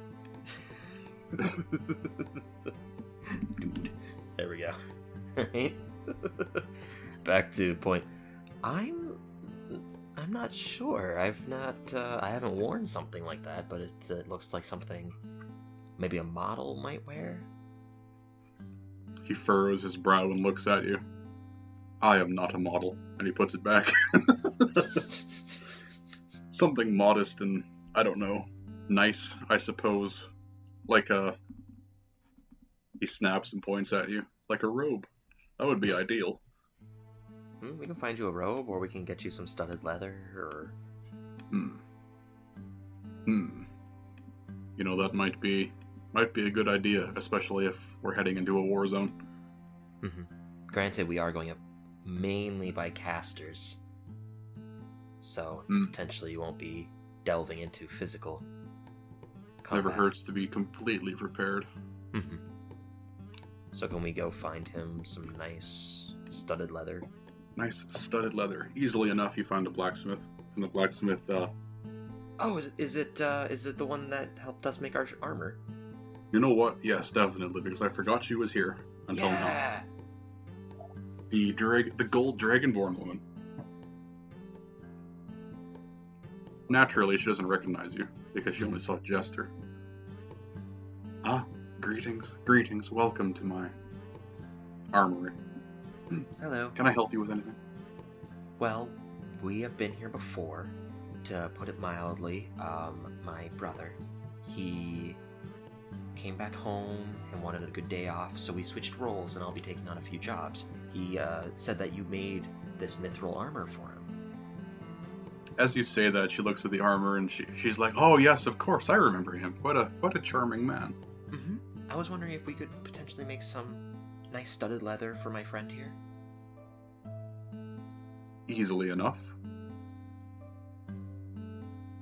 Dude, there we go. Alright. Back to point. I'm not sure. I haven't worn something like that, but it looks like something maybe a model might wear. He furrows his brow and looks at you. I am not a model, and he puts it back. Something modest and, I don't know, nice, I suppose. He snaps and points at you. Like a robe. That would be ideal. We can find you a robe, or we can get you some studded leather, or... You know, that might be a good idea, especially if we're heading into a war zone. Mm-hmm. Granted, we are going up mainly by casters, so potentially you won't be delving into physical combat. Never hurts to be completely prepared. Mm-hmm. So can we go find him some nice studded leather? Nice studded leather. Easily enough, you find a blacksmith, and the blacksmith. Oh, is it the one that helped us make our armor? You know what? Yes, definitely, because I forgot she was here until now. The gold dragonborn woman. Naturally, she doesn't recognize you because she only saw Jester. Ah, greetings. Welcome to my armory. Hello. Can I help you with anything? Well, we have been here before. To put it mildly, my brother, he came back home and wanted a good day off, so we switched roles and I'll be taking on a few jobs. He said that you made this mithril armor for him. As you say that, she looks at the armor and she's like, "Oh yes, of course, I remember him. What a charming man." Mm-hmm. I was wondering if we could potentially make some nice studded leather for my friend here. Easily enough.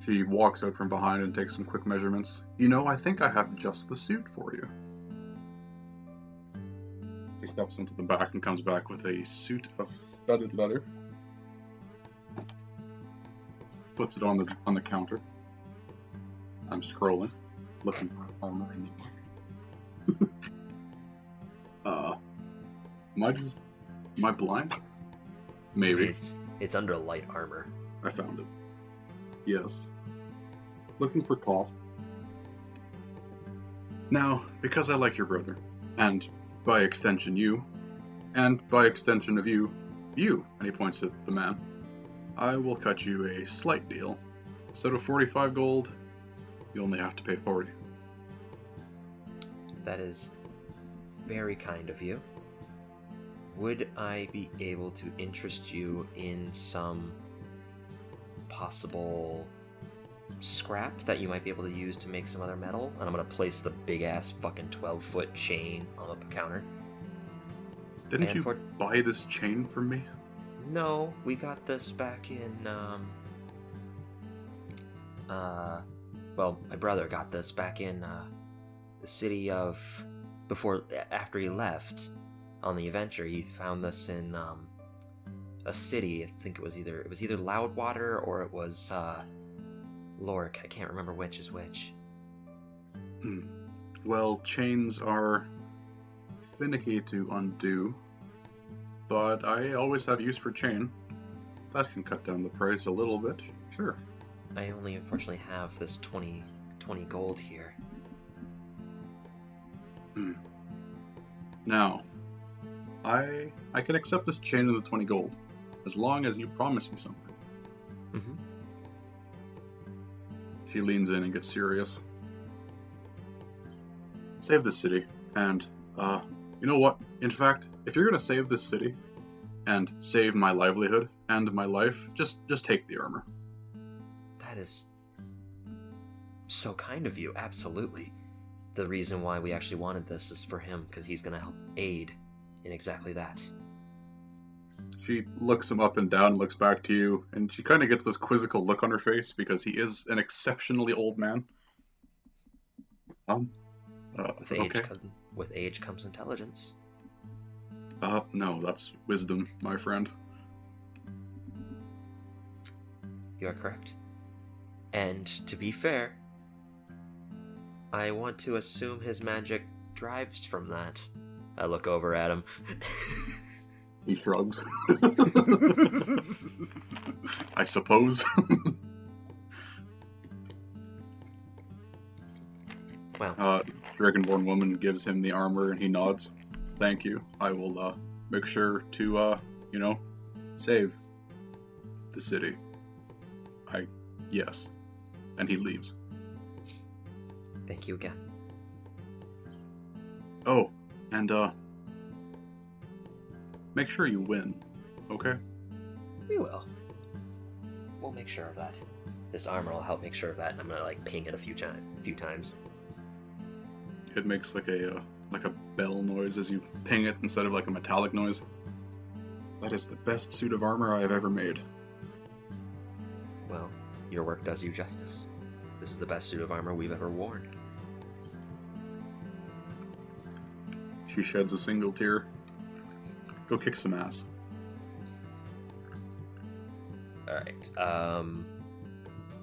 She walks out from behind and takes some quick measurements. You know, I think I have just the suit for you. She steps into the back and comes back with a suit of studded leather. Puts it on the counter. I'm scrolling, looking for armor in the Am I blind? Maybe. It's under light armor. I found it. Yes. Looking for cost. Now, because I like your brother, and by extension you, and by extension of you, and he points at the man, I will cut you a slight deal. Instead of 45 gold, you only have to pay 40. That is very kind of you. Would I be able to interest you in some possible scrap that you might be able to use to make some other metal? And I'm going to place the big-ass fucking 12-foot chain on the counter. Didn't you buy this chain from me? No, we got this back in, well, my brother got this back in, the city of, after he left on the adventure. He found this in, a city. I think it was either Loudwater or it was, Lork. I can't remember which is which. Well, chains are finicky to undo, but I always have use for chain. That can cut down the price a little bit, sure. I only unfortunately have this 20 gold here. Now, I can accept this chain of the 20 gold, as long as you promise me something. Mm-hmm. She leans in and gets serious. Save this city, and, you know what? In fact, if you're gonna save this city, and save my livelihood and my life, just take the armor. That is so kind of you, absolutely. The reason why we actually wanted this is for him, because he's gonna help aid in exactly that. She looks him up and down and looks back to you, and she kind of gets this quizzical look on her face because he is an exceptionally old man. With age comes intelligence. No, that's wisdom, my friend. You are correct. And to be fair, I want to assume his magic derives from that. I look over at him. He shrugs. I suppose. Well, Dragonborn woman gives him the armor and he nods. Thank you. I will make sure to save the city. Yes. And he leaves. Thank you again. Oh, and make sure you win, okay? We will. We'll make sure of that. This armor will help make sure of that, and I'm gonna ping it a few times. It makes like a bell noise as you ping it instead of a metallic noise. That is the best suit of armor I have ever made. Well, your work does you justice. This is the best suit of armor we've ever worn. She sheds a single tear. Go kick some ass. Alright,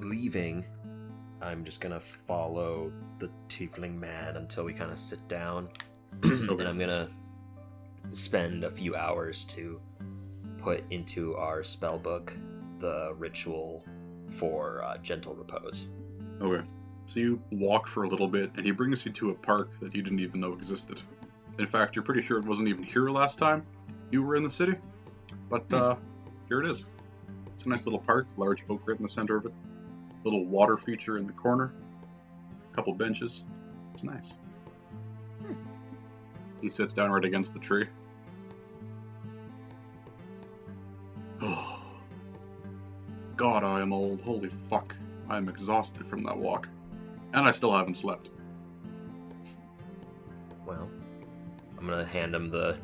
leaving, I'm just gonna follow the tiefling man until we kind of sit down. Okay. And I'm gonna spend a few hours to put into our spell book the ritual for gentle repose. Okay. So you walk for a little bit, and he brings you to a park that you didn't even know existed. In fact, you're pretty sure it wasn't even here last time you were in the city. But here it is. It's a nice little park, large oak right in the center of it. Little water feature in the corner. A couple benches. It's nice. He sits down right against the tree. Oh. God, I am old. Holy fuck. I am exhausted from that walk. And I still haven't slept. Well, I'm gonna hand him the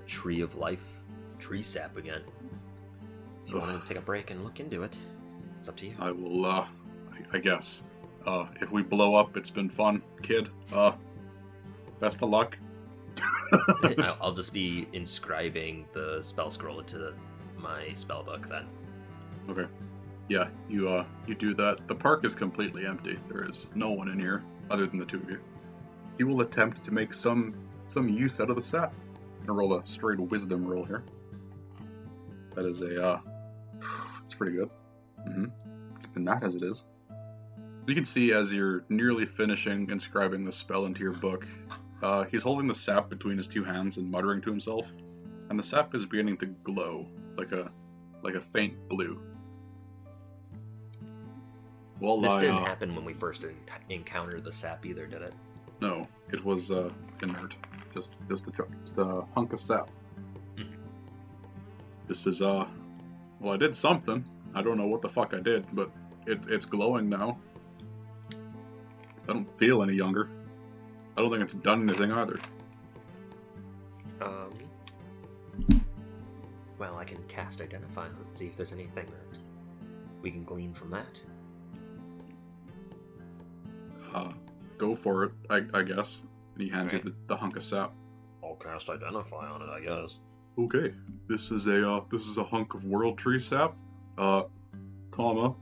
Tree of Life tree sap again. If you want to take a break and look into it, it's up to you. I will, I guess. If we blow up, it's been fun, kid. Best of luck. I'll just be inscribing the spell scroll into my spell book then. Okay. Yeah, you do that. The park is completely empty. There is no one in here other than the two of you. He will attempt to make some use out of the sap. I'm gonna roll a straight wisdom roll here. That is it's pretty good. And that as it is. You can see as you're nearly finishing inscribing the spell into your book, he's holding the sap between his two hands and muttering to himself, and the sap is beginning to glow like a faint blue. Well, this didn't happen when we first encountered the sap either, did it? No, it was inert, just a hunk of sap. This is well, I did something. I don't know what the fuck I did, but it's glowing now. I don't feel any younger. I don't think it's done anything either. Well, I can cast Identify. Let's see if there's anything that we can glean from that. Go for it, I guess. And he hands you the hunk of sap. I'll cast Identify on it, I guess. Okay, this is a hunk of world tree sap, comma,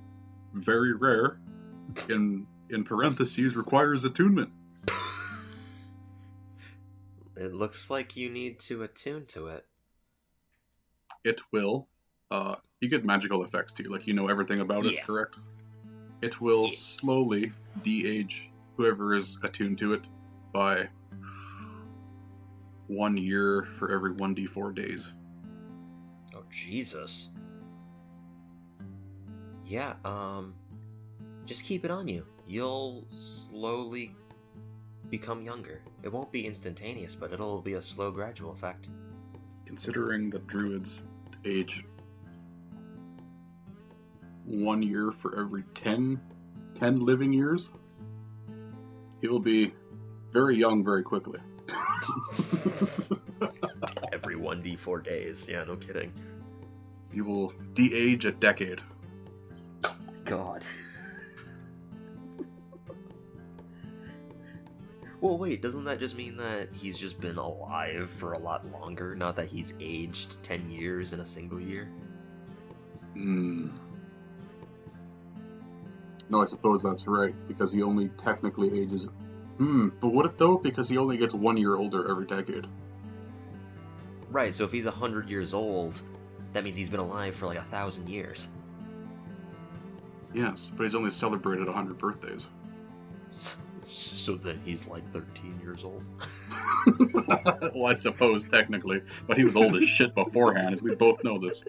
very rare, in parentheses requires attunement. It looks like you need to attune to it. It will. You get magical effects too, like you know everything about it, correct? It will slowly de-age whoever is attuned to it by 1 year for every 1d4 days. Oh, Jesus. Yeah, just keep it on you. You'll slowly become younger. It won't be instantaneous, but it'll be a slow, gradual effect. Considering that druids age 1 year for every 10 living years, he'll be very young very quickly. Every 1d4 days. Yeah, no kidding. He will de-age a decade. Oh my god. Well, wait, doesn't that just mean that he's just been alive for a lot longer? Not that he's aged 10 years in a single year? No, I suppose that's right, because he only technically ages... but would it though? Because he only gets 1 year older every decade. Right, so if he's 100 years old, that means he's been alive for like 1,000 years. Yes, but he's only celebrated 100 birthdays. So then he's like 13 years old. Well, I suppose technically, but he was old as shit beforehand. We both know this.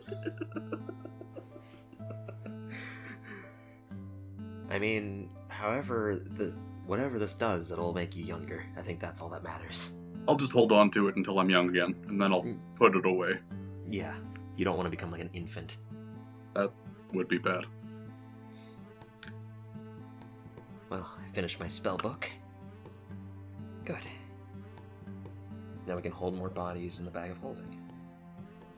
I mean, whatever this does, it'll make you younger. I think that's all that matters. I'll just hold on to it until I'm young again, and then I'll put it away. Yeah, you don't want to become like an infant. That would be bad. Well, I finished my spell book. Good. Now we can hold more bodies in the bag of holding.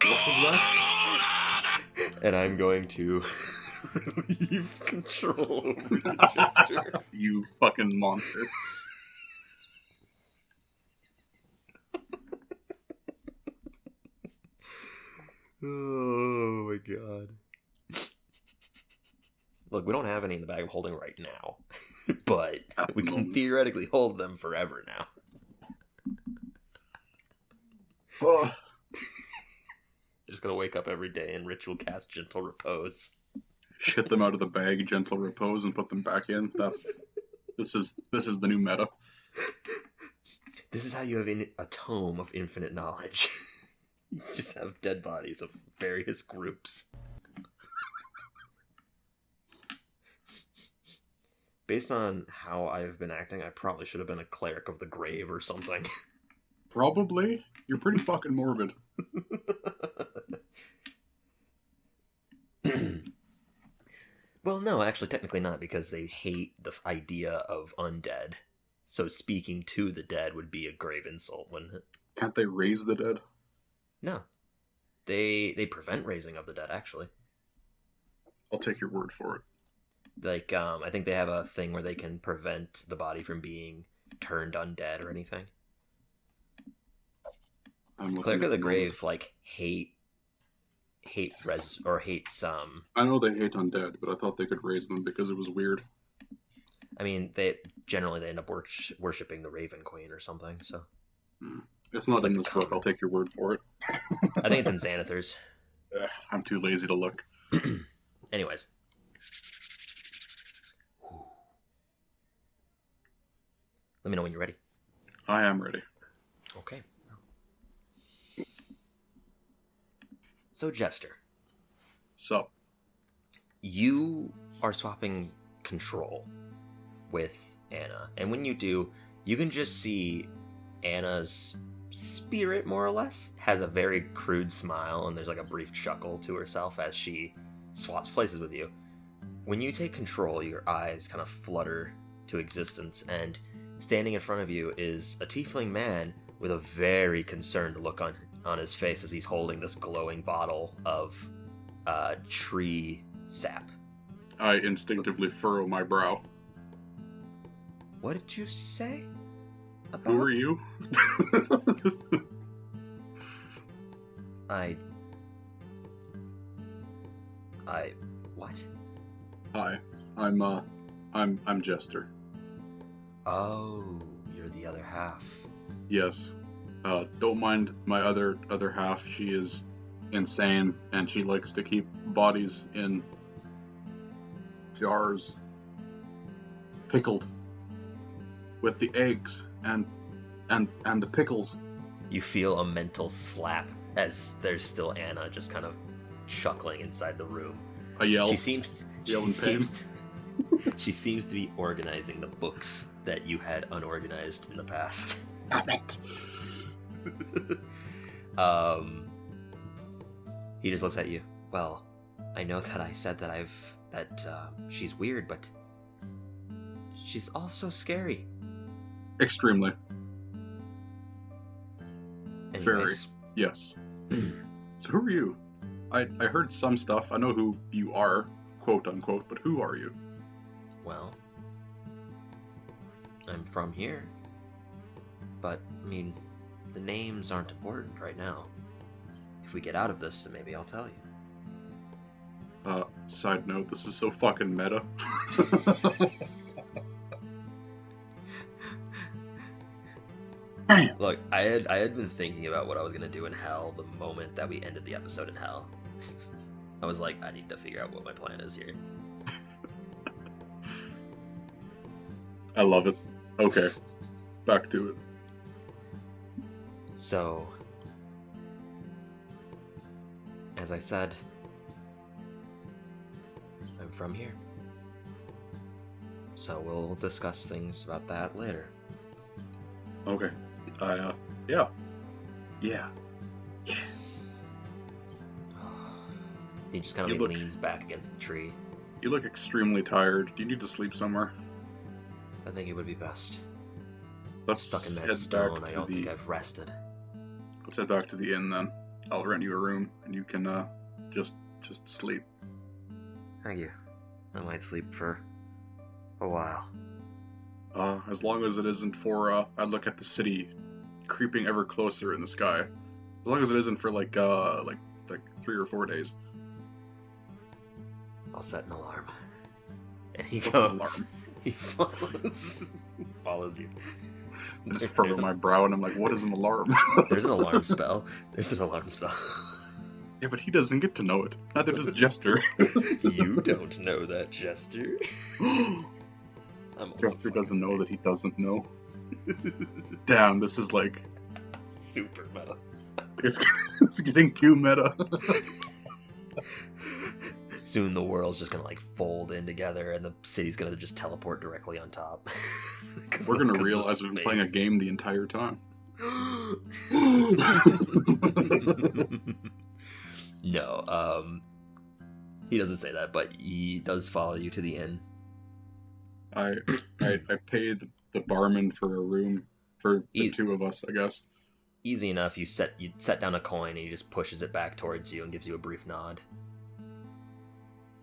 What was that? And I'm going to relieve control over the Jester. You fucking monster. Oh my god. Look, we don't have any in the bag of holding right now. But we can theoretically hold them forever now. Oh. Just gonna wake up every day and ritual cast Gentle Repose. Shit them out of the bag, Gentle Repose, and put them back in. This is the new meta. This is how you have a tome of infinite knowledge. You just have dead bodies of various groups. Based on how I've been acting, I probably should have been a cleric of the grave or something. Probably? You're pretty fucking morbid. Well, no, actually, technically not, because they hate the idea of undead. So speaking to the dead would be a grave insult, wouldn't it? Can't they raise the dead? No. They prevent raising of the dead, actually. I'll take your word for it. Like, I think they have a thing where they can prevent the body from being turned undead or anything. Cleric of the Grave, like, hates I know they hate undead, but I thought they could raise them because it was weird. I mean, they end up worshipping the Raven Queen or something, so... It's not in this book, I'll take your word for it. I think it's in Xanathar's. I'm too lazy to look. Anyways. Let me know when you're ready. I am ready. Okay. So, Jester. Sup? You are swapping control with Anna. And when you do, you can just see Anna's spirit, more or less, has a very crude smile, and there's like a brief chuckle to herself as she swaps places with you. When you take control, your eyes kind of flutter to existence, and standing in front of you is a tiefling man with a very concerned look on his face as he's holding this glowing bottle of tree sap. I instinctively furrow my brow. What did you say? About? Who are you? I what? Hi, I'm Jester. Oh, you're the other half. Yes. Don't mind my other half. She is insane, and she likes to keep bodies in jars, pickled, with the eggs and the pickles. You feel a mental slap as there's still Anna just kind of chuckling inside the room. I yell. She seems to be organizing the books that you had unorganized in the past. Stop it. He just looks at you. Well, I know that I said that she's weird, but she's also scary. Extremely. Anyways. Very. Yes. So who are you? I heard some stuff. I know who you are, quote unquote, but who are you? Well, I'm from here. But, I mean, the names aren't important right now. If we get out of this, then maybe I'll tell you. Side note, this is so fucking meta. Look, I had been thinking about what I was gonna do in Hell the moment that we ended the episode in Hell. I was like, I need to figure out what my plan is here. I love it. Okay, back to it. So, as I said, I'm from here. So we'll discuss things about that later. Okay. Yeah. He just kind of leans back against the tree. You look extremely tired. Do you need to sleep somewhere? I think it would be best. Let's Stuck in that stone, I don't think I've rested. Let's head back to the inn then. I'll rent you a room, and you can, just sleep. Thank you. I might sleep for a while. As long as it isn't for, I look at the city creeping ever closer in the sky. As long as it isn't for, like 3 or 4 days. I'll set an alarm. And he What's goes. an alarm? He follows you. I just furrow my brow and I'm like, what is an alarm? There's an alarm spell. Yeah, but he doesn't get to know it. Neither does Jester. You don't know that, Jester. Jester doesn't know that he doesn't know. Damn, this is like... super meta. It's getting too meta. Soon the world's just gonna fold in together and the city's gonna just teleport directly on top. We're gonna realize we've been playing a game the entire time. No, he doesn't say that, but he does follow you to the inn. I paid the barman for a room for the two of us, I guess. Easy enough. You set down a coin and he just pushes it back towards you and gives you a brief nod.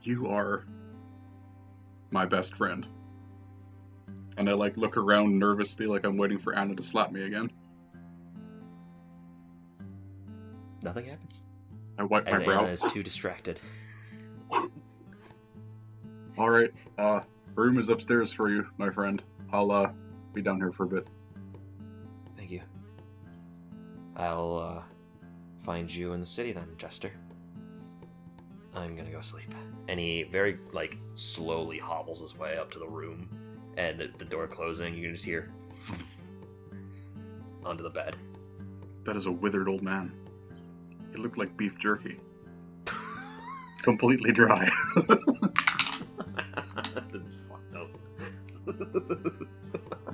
You are my best friend. And I look around nervously like I'm waiting for Anna to slap me again. Nothing happens. I wipe my brow. Anna is too distracted. Alright, room is upstairs for you, my friend. I'll be down here for a bit. Thank you. I'll find you in the city then, Jester. I'm gonna go sleep. And he very, slowly hobbles his way up to the room, and the door closing, you can just hear onto the bed. That is a withered old man. He looked like beef jerky. Completely dry. That's fucked up.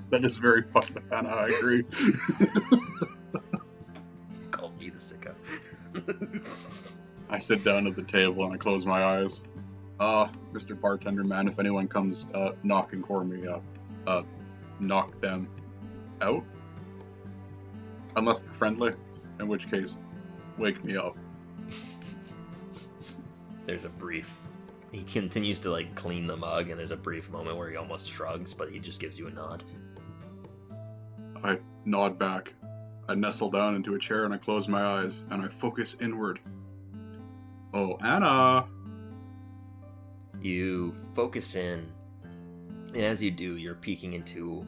That is very fucked up, Anna, I agree. Call me the sicko. I sit down at the table and I close my eyes. Mr. Bartender man, if anyone comes knocking for me, knock them out. Unless they're friendly, in which case, wake me up. There's a brief... He continues to, clean the mug, and there's a brief moment where he almost shrugs, but he just gives you a nod. I nod back. I nestle down into a chair and I close my eyes, and I focus inward. Oh, Anna! You focus in, and as you do, you're peeking into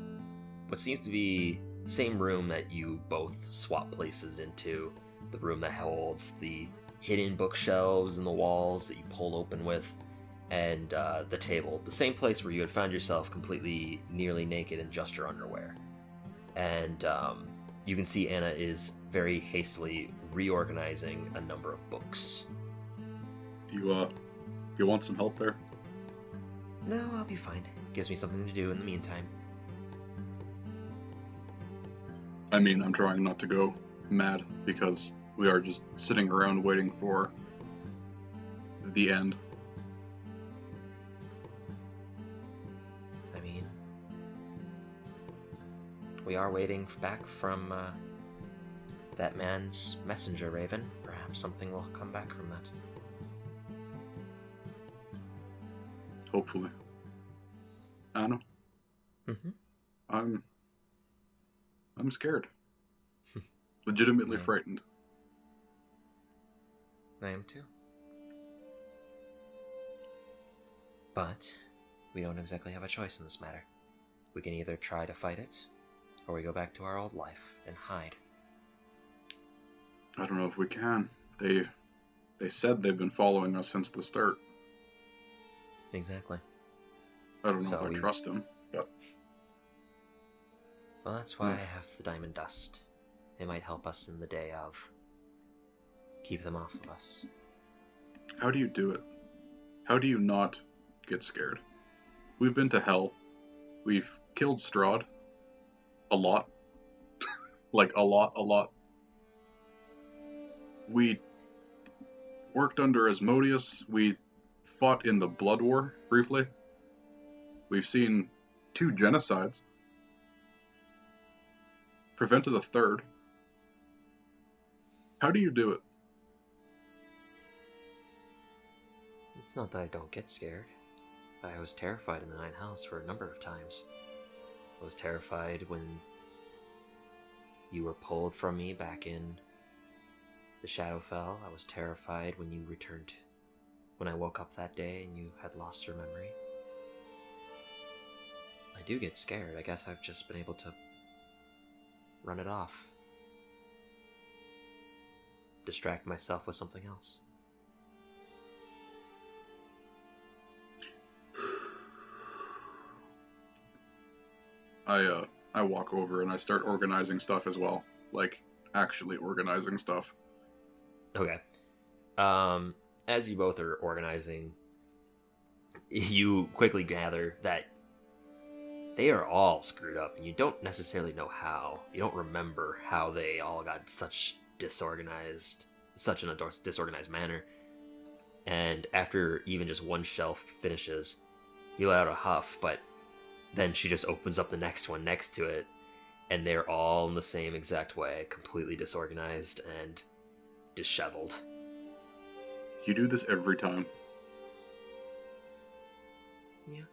what seems to be the same room that you both swap places into. The room that holds the hidden bookshelves in the walls that you pull open with, and the table. The same place where you had found yourself completely, nearly naked in just your underwear. And You can see Anna is very hastily reorganizing a number of books. You want some help there? No, I'll be fine. Gives me something to do in the meantime. I mean, I'm trying not to go mad because we are just sitting around waiting for the end. I mean, we are waiting back from that man's messenger, Raven. Perhaps something will come back from that. Hopefully. Anna? Mm-hmm. I'm scared. Legitimately frightened. I am too. But we don't exactly have a choice in this matter. We can either try to fight it, or we go back to our old life and hide. I don't know if we can. They said they've been following us since the start. Exactly. I don't know if I trust them, but... Well, that's why I have the diamond dust. It might help us in the day of. Keep them off of us. How do you do it? How do you not get scared? We've been to hell. We've killed Strahd. A lot. Like, a lot. We worked under Asmodeus. We fought in the Blood War, briefly. We've seen 2 genocides. Prevented a third. How do you do it? It's not that I don't get scared. I was terrified in the Nine Hells for a number of times. I was terrified when you were pulled from me back in the Shadowfell. I was terrified when you returned, when I woke up that day and you had lost your memory. I do get scared. I guess I've just been able to run it off. Distract myself with something else. I walk over and I start organizing stuff as well. Like, actually organizing stuff. Okay. As you both are organizing, you quickly gather that they are all screwed up, and you don't necessarily know how. You don't remember how they all got such in a disorganized manner. And after even just one shelf finishes, you let out a huff, but then she just opens up the next one next to it, and they're all in the same exact way, completely disorganized and disheveled. You do this every time. Yeah.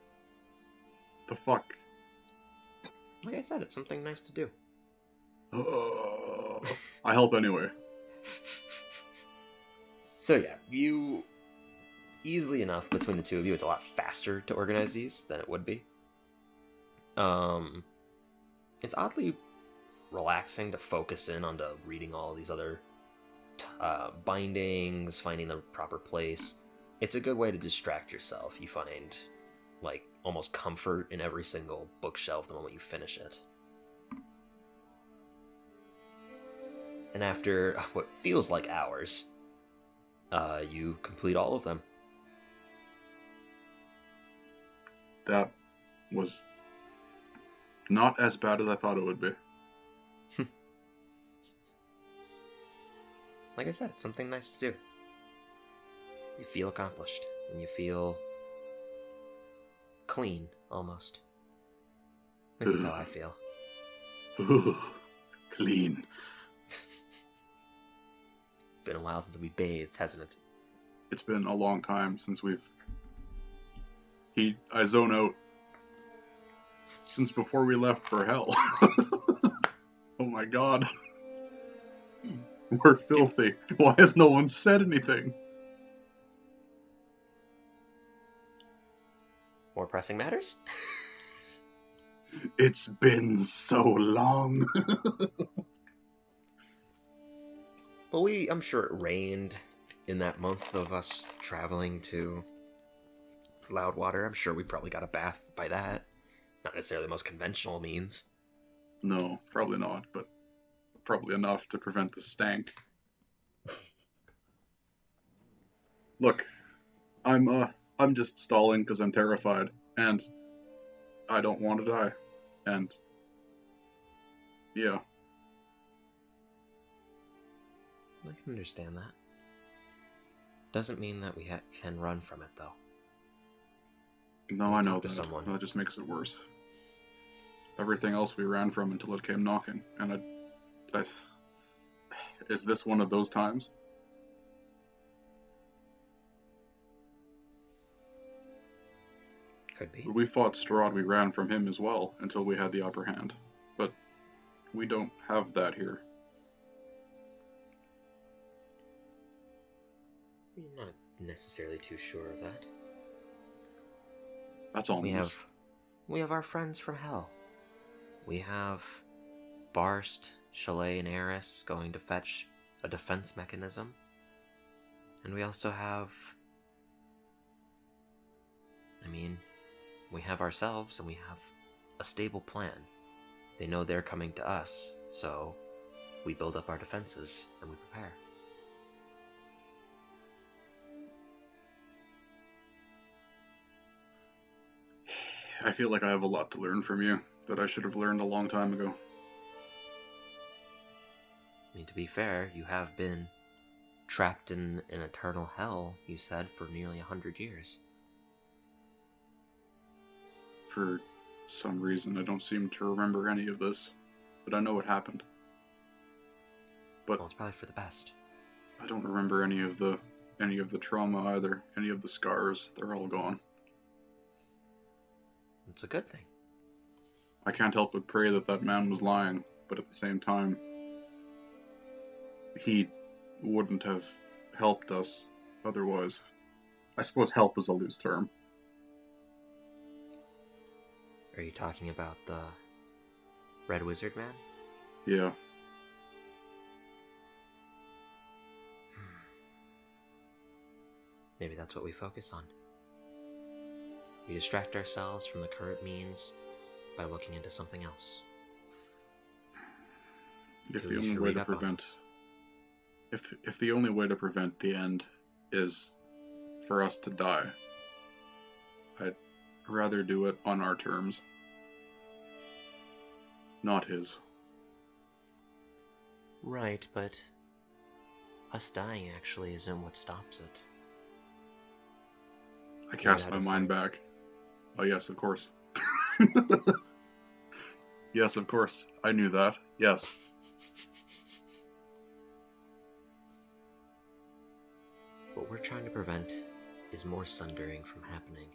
The fuck? Like I said, it's something nice to do. I help anyway. So yeah, you easily enough between the two of you, it's a lot faster to organize these than it would be. It's oddly relaxing to focus in onto reading all these other bindings, finding the proper place. It's a good way to distract yourself. You find like almost comfort in every single bookshelf the moment you finish it. And after what feels like hours, you complete all of them. That was not as bad as I thought it would be. Like I said, it's something nice to do. You feel accomplished, and you feel clean, almost. This is how I feel. Clean. It's been a while since we bathed, hasn't it? It's been a long time since I zone out since before we left for hell. Oh my god. We're filthy. Why has no one said anything? More pressing matters? It's been so long. Well, I'm sure it rained in that month of us traveling to Loudwater. I'm sure we probably got a bath by that. Not necessarily the most conventional means. No, probably not, but probably enough to prevent the stank. Look, I'm just stalling because I'm terrified, and I don't want to die. And yeah, I can understand that. Doesn't mean that we can run from it, though. no, I know Talk to that. someone. That just makes it worse. Everything else we ran from until it came knocking, and is this one of those times? Could be. When we fought Strahd, we ran from him as well until we had the upper hand. But we don't have that here. I'm not necessarily too sure of that. That's ominous. We have our friends from Hell. We have Barst, Chalet, and Eris going to fetch a defense mechanism. And we also have... we have ourselves, and we have a stable plan. They know they're coming to us, so we build up our defenses, and we prepare. I feel like I have a lot to learn from you that I should have learned a long time ago. To be fair, you have been trapped in an eternal hell, you said, for nearly 100 years. For some reason, I don't seem to remember any of this, but I know it happened. But well, it's probably for the best. I don't remember any of the trauma either, any of the scars. They're all gone. It's a good thing. I can't help but pray that man was lying, but at the same time, he wouldn't have helped us otherwise. I suppose help is a loose term. Are you talking about the Red Wizard Man? Yeah. Maybe that's what we focus on. We distract ourselves from the current means by looking into something else. If the only way to prevent... If the only way to prevent the end is for us to die, I'd rather do it on our terms. Not his. Right, but us dying actually isn't what stops it. I cast my mind back. Oh yes, of course. Yes, of course. I knew that. Yes. What we're trying to prevent is more sundering from happening.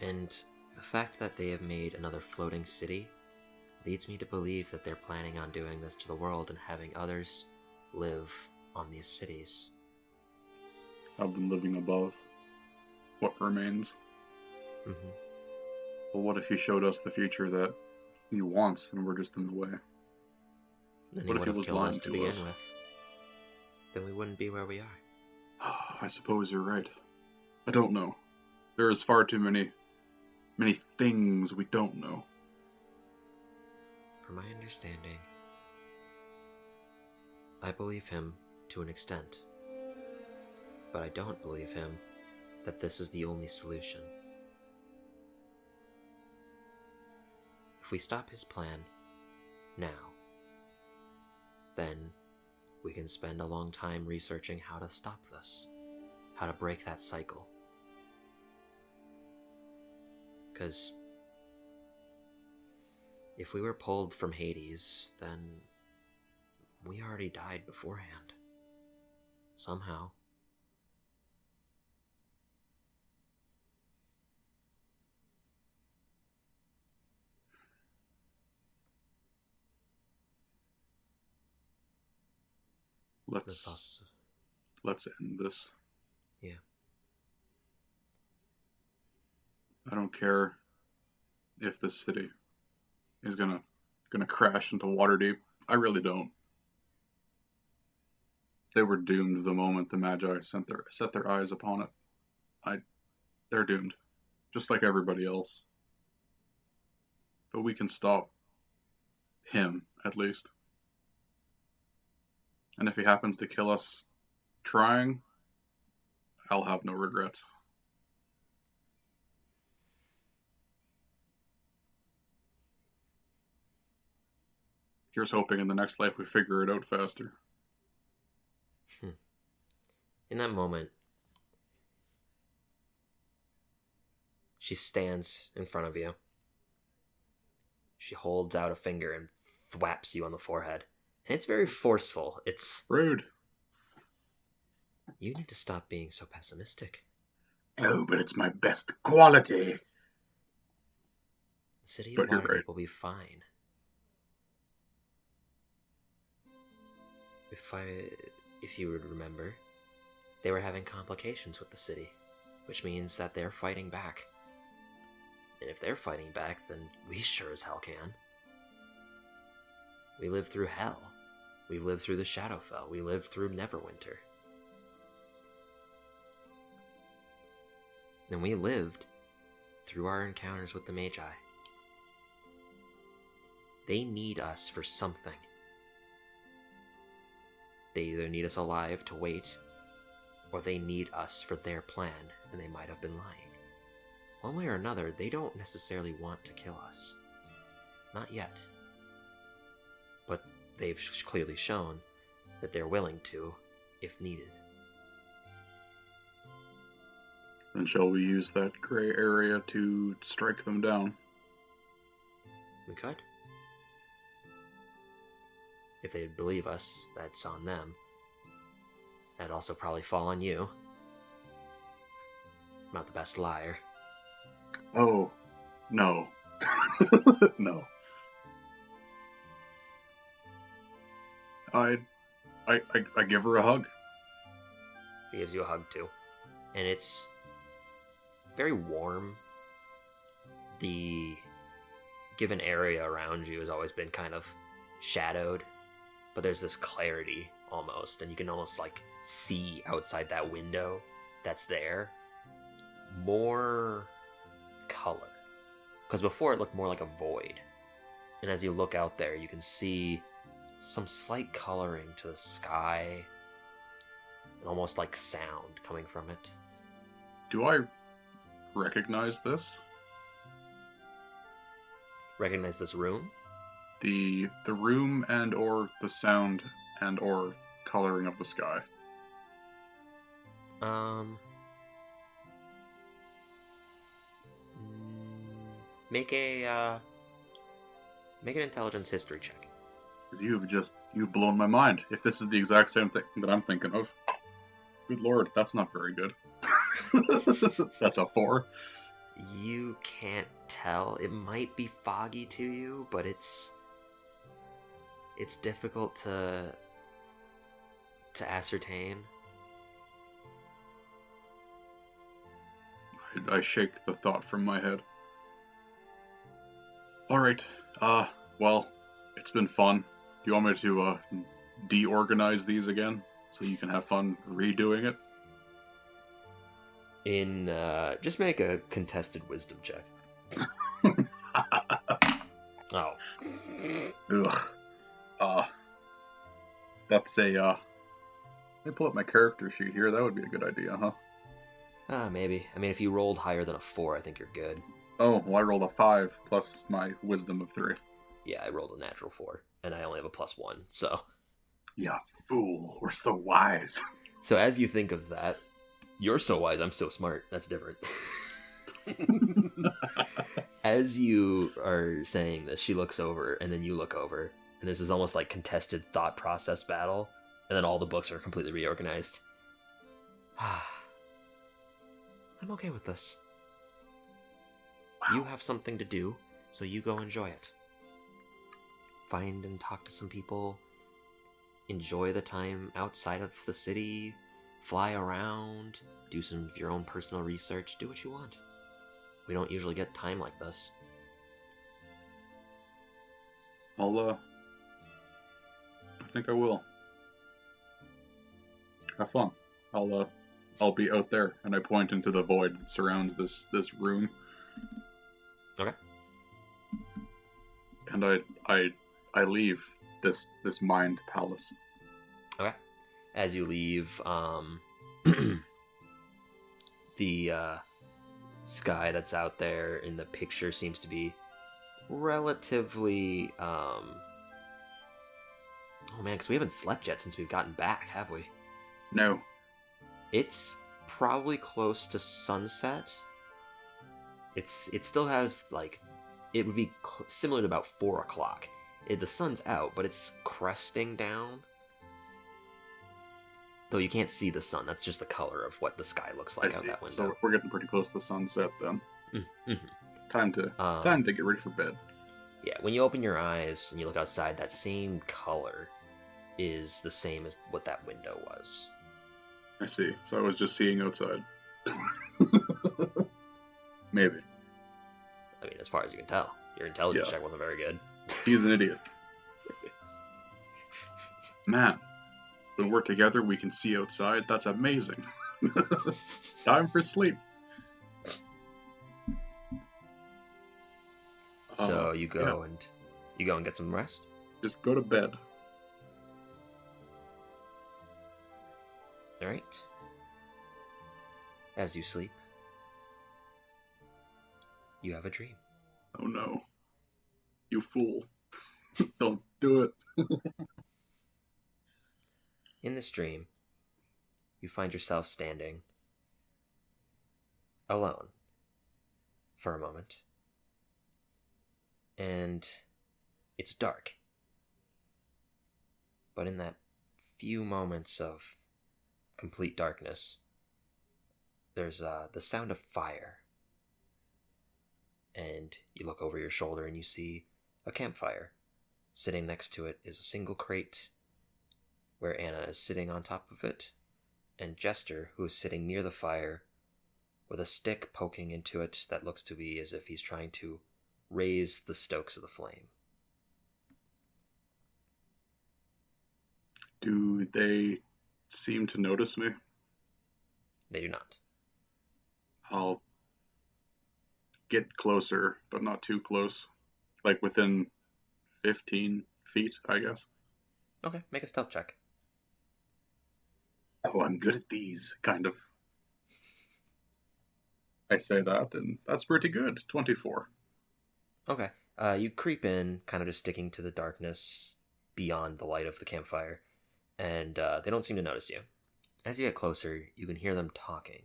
And the fact that they have made another floating city leads me to believe that they're planning on doing this to the world and having others live on these cities. Have them living above what remains. Mm-hmm. Well, what if he showed us the future that he wants and we're just in the way? Then what if he was lying to to begin us? with? Then we wouldn't be where we are. I suppose you're right. I don't know. There is far too many things we don't know. From my understanding, I believe him to an extent, but I don't believe him that this is the only solution. If we stop his plan now, then we can spend a long time researching how to stop this, how to break that cycle. Because if we were pulled from Hades, then we already died beforehand. Somehow. Let's end this. Yeah. I don't care if this city is gonna crash into Waterdeep. I really don't. They were doomed the moment the Magi set their eyes upon it. They're doomed, just like everybody else. But we can stop him, at least. And if he happens to kill us trying, I'll have no regrets. Here's hoping in the next life we figure it out faster. In that moment, she stands in front of you. She holds out a finger and thwaps you on the forehead. And it's very forceful. It's rude. You need to stop being so pessimistic. Oh, but it's my best quality. The city of Waterdeep will be fine. If you would remember, they were having complications with the city, which means that they're fighting back. And if they're fighting back, then we sure as hell can. We lived through hell. We've lived through the Shadowfell. We lived through Neverwinter. And we lived through our encounters with the Magi. They need us for something. They either need us alive to wait, or they need us for their plan, and they might have been lying. One way or another, they don't necessarily want to kill us. Not yet. But they've clearly shown that they're willing to, if needed. Then shall we use that gray area to strike them down? We could. If they believe us, that's on them. That'd also probably fall on you. I'm not the best liar. Oh, no. No. I give her a hug. He gives you a hug too. And it's very warm. The given area around you has always been kind of shadowed, but there's this clarity almost, and you can almost like see outside that window that's there more color, because before it looked more like a void, and as you look out there you can see some slight coloring to the sky and almost like sound coming from it. Do I recognize this? Recognize this room? The room and or the sound and or coloring of the sky. Make an intelligence history check. Because you've blown my mind. If this is the exact same thing that I'm thinking of. Good lord, that's not very good. That's a 4. You can't tell. It might be foggy to you, but it's difficult to ascertain. I shake the thought from my head. Alright, well, it's been fun. Do you want me to deorganize these again so you can have fun redoing it? Just make a contested wisdom check. Oh. Ugh. That's a, let me pull up my character sheet here. That would be a good idea, huh? Maybe. I mean, if you rolled higher than a 4, I think you're good. Oh, well, I rolled a 5 plus my wisdom of 3. Yeah, I rolled a natural 4, and I only have a +1, so... Yeah, fool. We're so wise. So as you think of that, you're so wise, I'm so smart. That's different. As you are saying this, she looks over, and then you look over, and there's this almost like contested thought process battle, and then all the books are completely reorganized. I'm okay with this. Wow. You have something to do, so you go enjoy it. Find and talk to some people. Enjoy the time outside of the city. Fly around. Do some of your own personal research. Do what you want. We don't usually get time like this. I think I will. Have fun. I'll be out there, and I point into the void that surrounds this room. Okay. And I I leave this mind palace. Okay. As you leave, the sky that's out there in the picture seems to be relatively, oh man, because we haven't slept yet since we've gotten back, have we? No. It's probably close to sunset. It still has, like, it would be similar to about 4 o'clock. The sun's out, but it's cresting down. Though you can't see the sun, that's just the color of what the sky looks like out that window. So we're getting pretty close to sunset then. Mm-hmm. Time to get ready for bed. Yeah, when you open your eyes and you look outside, that same color is the same as what that window was. I see. So I was just seeing outside. Maybe. I mean, as far as you can tell. Your intelligence check wasn't very good. He's an idiot. Man, when we're together, we can see outside. That's amazing. Time for sleep. So you go and get some rest? Just go to bed. Alright. As you sleep, you have a dream. Oh no. You fool. Don't do it. In this dream, you find yourself standing alone for a moment. And it's dark. But in that few moments of complete darkness, there's the sound of fire. And you look over your shoulder and you see a campfire. Sitting next to it is a single crate where Anna is sitting on top of it, and Jester, who is sitting near the fire with a stick poking into it that looks to be as if he's trying to raise the stokes of the flame. Do they seem to notice me? They do not. I'll get closer, but not too close. Like within 15 feet, I guess. Okay, make a stealth check. Oh, I'm good at these, kind of. I say that, and that's pretty good. 24. Okay. You creep in, kind of just sticking to the darkness beyond the light of the campfire, and they don't seem to notice you. As you get closer, you can hear them talking.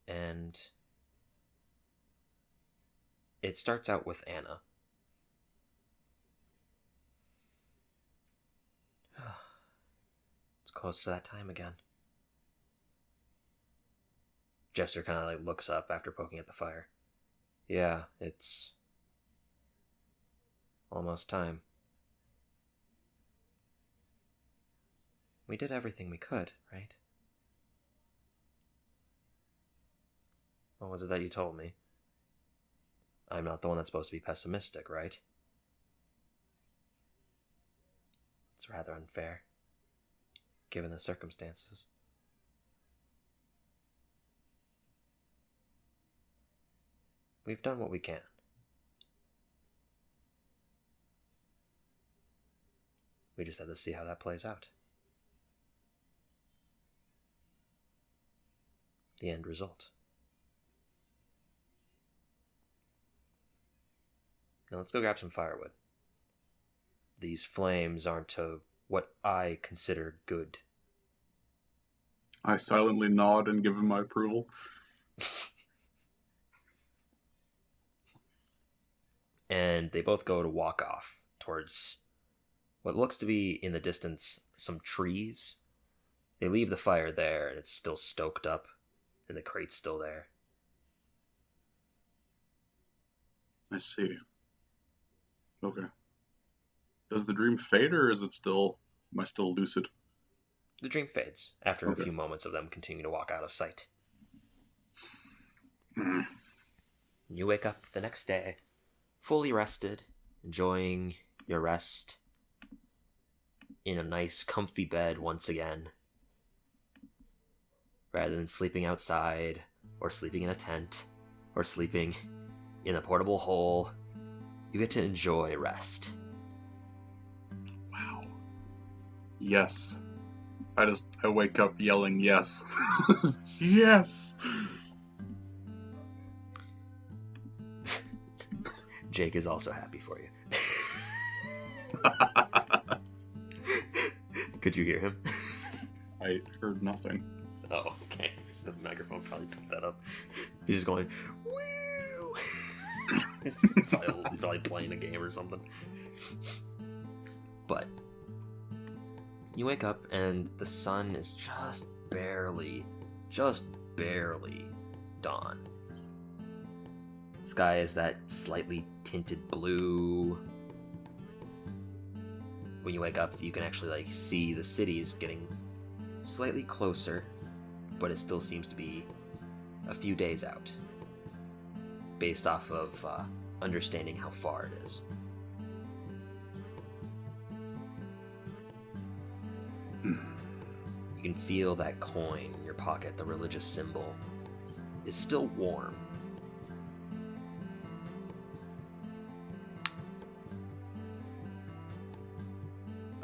And it starts out with Anna. It's close to that time again. Jester kind of like looks up after poking at the fire. Yeah, it's almost time. We did everything we could, right? What was it that you told me? I'm not the one that's supposed to be pessimistic, right? It's rather unfair, given the circumstances. We've done what we can. We just have to see how that plays out. The end result. Now let's go grab some firewood. These flames aren't to what I consider good. I silently nod and give him my approval. And they both go to walk off towards what looks to be, in the distance, some trees. They leave the fire there, and it's still stoked up, and the crate's still there. I see. Okay. Does the dream fade, or is it still... Am I still lucid? The dream fades after a few moments of them continuing to walk out of sight. You wake up the next day, fully rested, enjoying your rest in a nice, comfy bed once again, rather than sleeping outside, or sleeping in a tent, or sleeping in a portable hole you get to enjoy rest. Wow. Yes. I wake up yelling yes. Yes! Jake is also happy for you. Could you hear him? I heard nothing. Oh, okay. The microphone probably picked that up. He's just going, woo! he's probably playing a game or something. But you wake up and the sun is just barely dawn. Sky is that slightly tinted blue. When you wake up, you can actually see the cities getting slightly closer, but it still seems to be a few days out, based off of understanding how far it is. You can feel that coin in your pocket, the religious symbol, is still warm.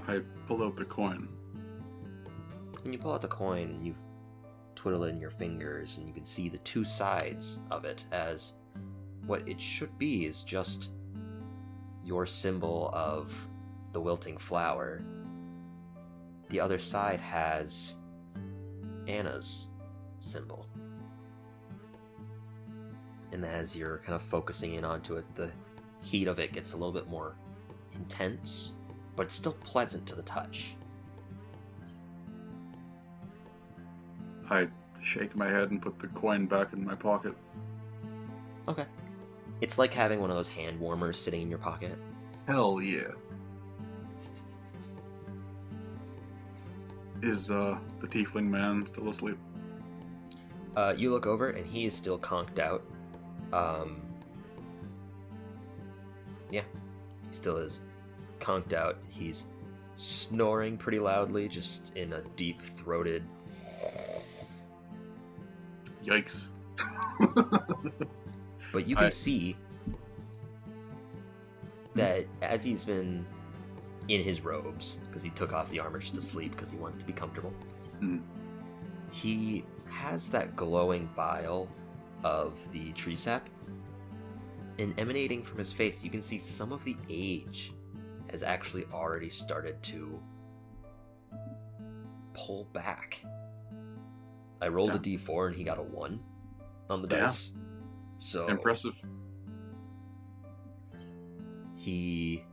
I pull out the coin. When you pull out the coin, you twiddle it in your fingers, and you can see the two sides of it as what it should be is just your symbol of the wilting flower. The other side has Anna's symbol. And as you're kind of focusing in onto it, the heat of it gets a little bit more intense, but it's still pleasant to the touch. I shake my head and put the coin back in my pocket. Okay. It's like having one of those hand warmers sitting in your pocket. Hell yeah. Is the tiefling man still asleep? You look over and he is still conked out. Yeah, he still is conked out. He's snoring pretty loudly, just in a deep-throated... Yikes. But you can see that as he's been in his robes, because he took off the armor just to sleep because he wants to be comfortable, he has that glowing vial of the tree sap, and emanating from his face, you can see some of the age has actually already started to pull back. I rolled a d4 and he got a 1 on the dice. So impressive. He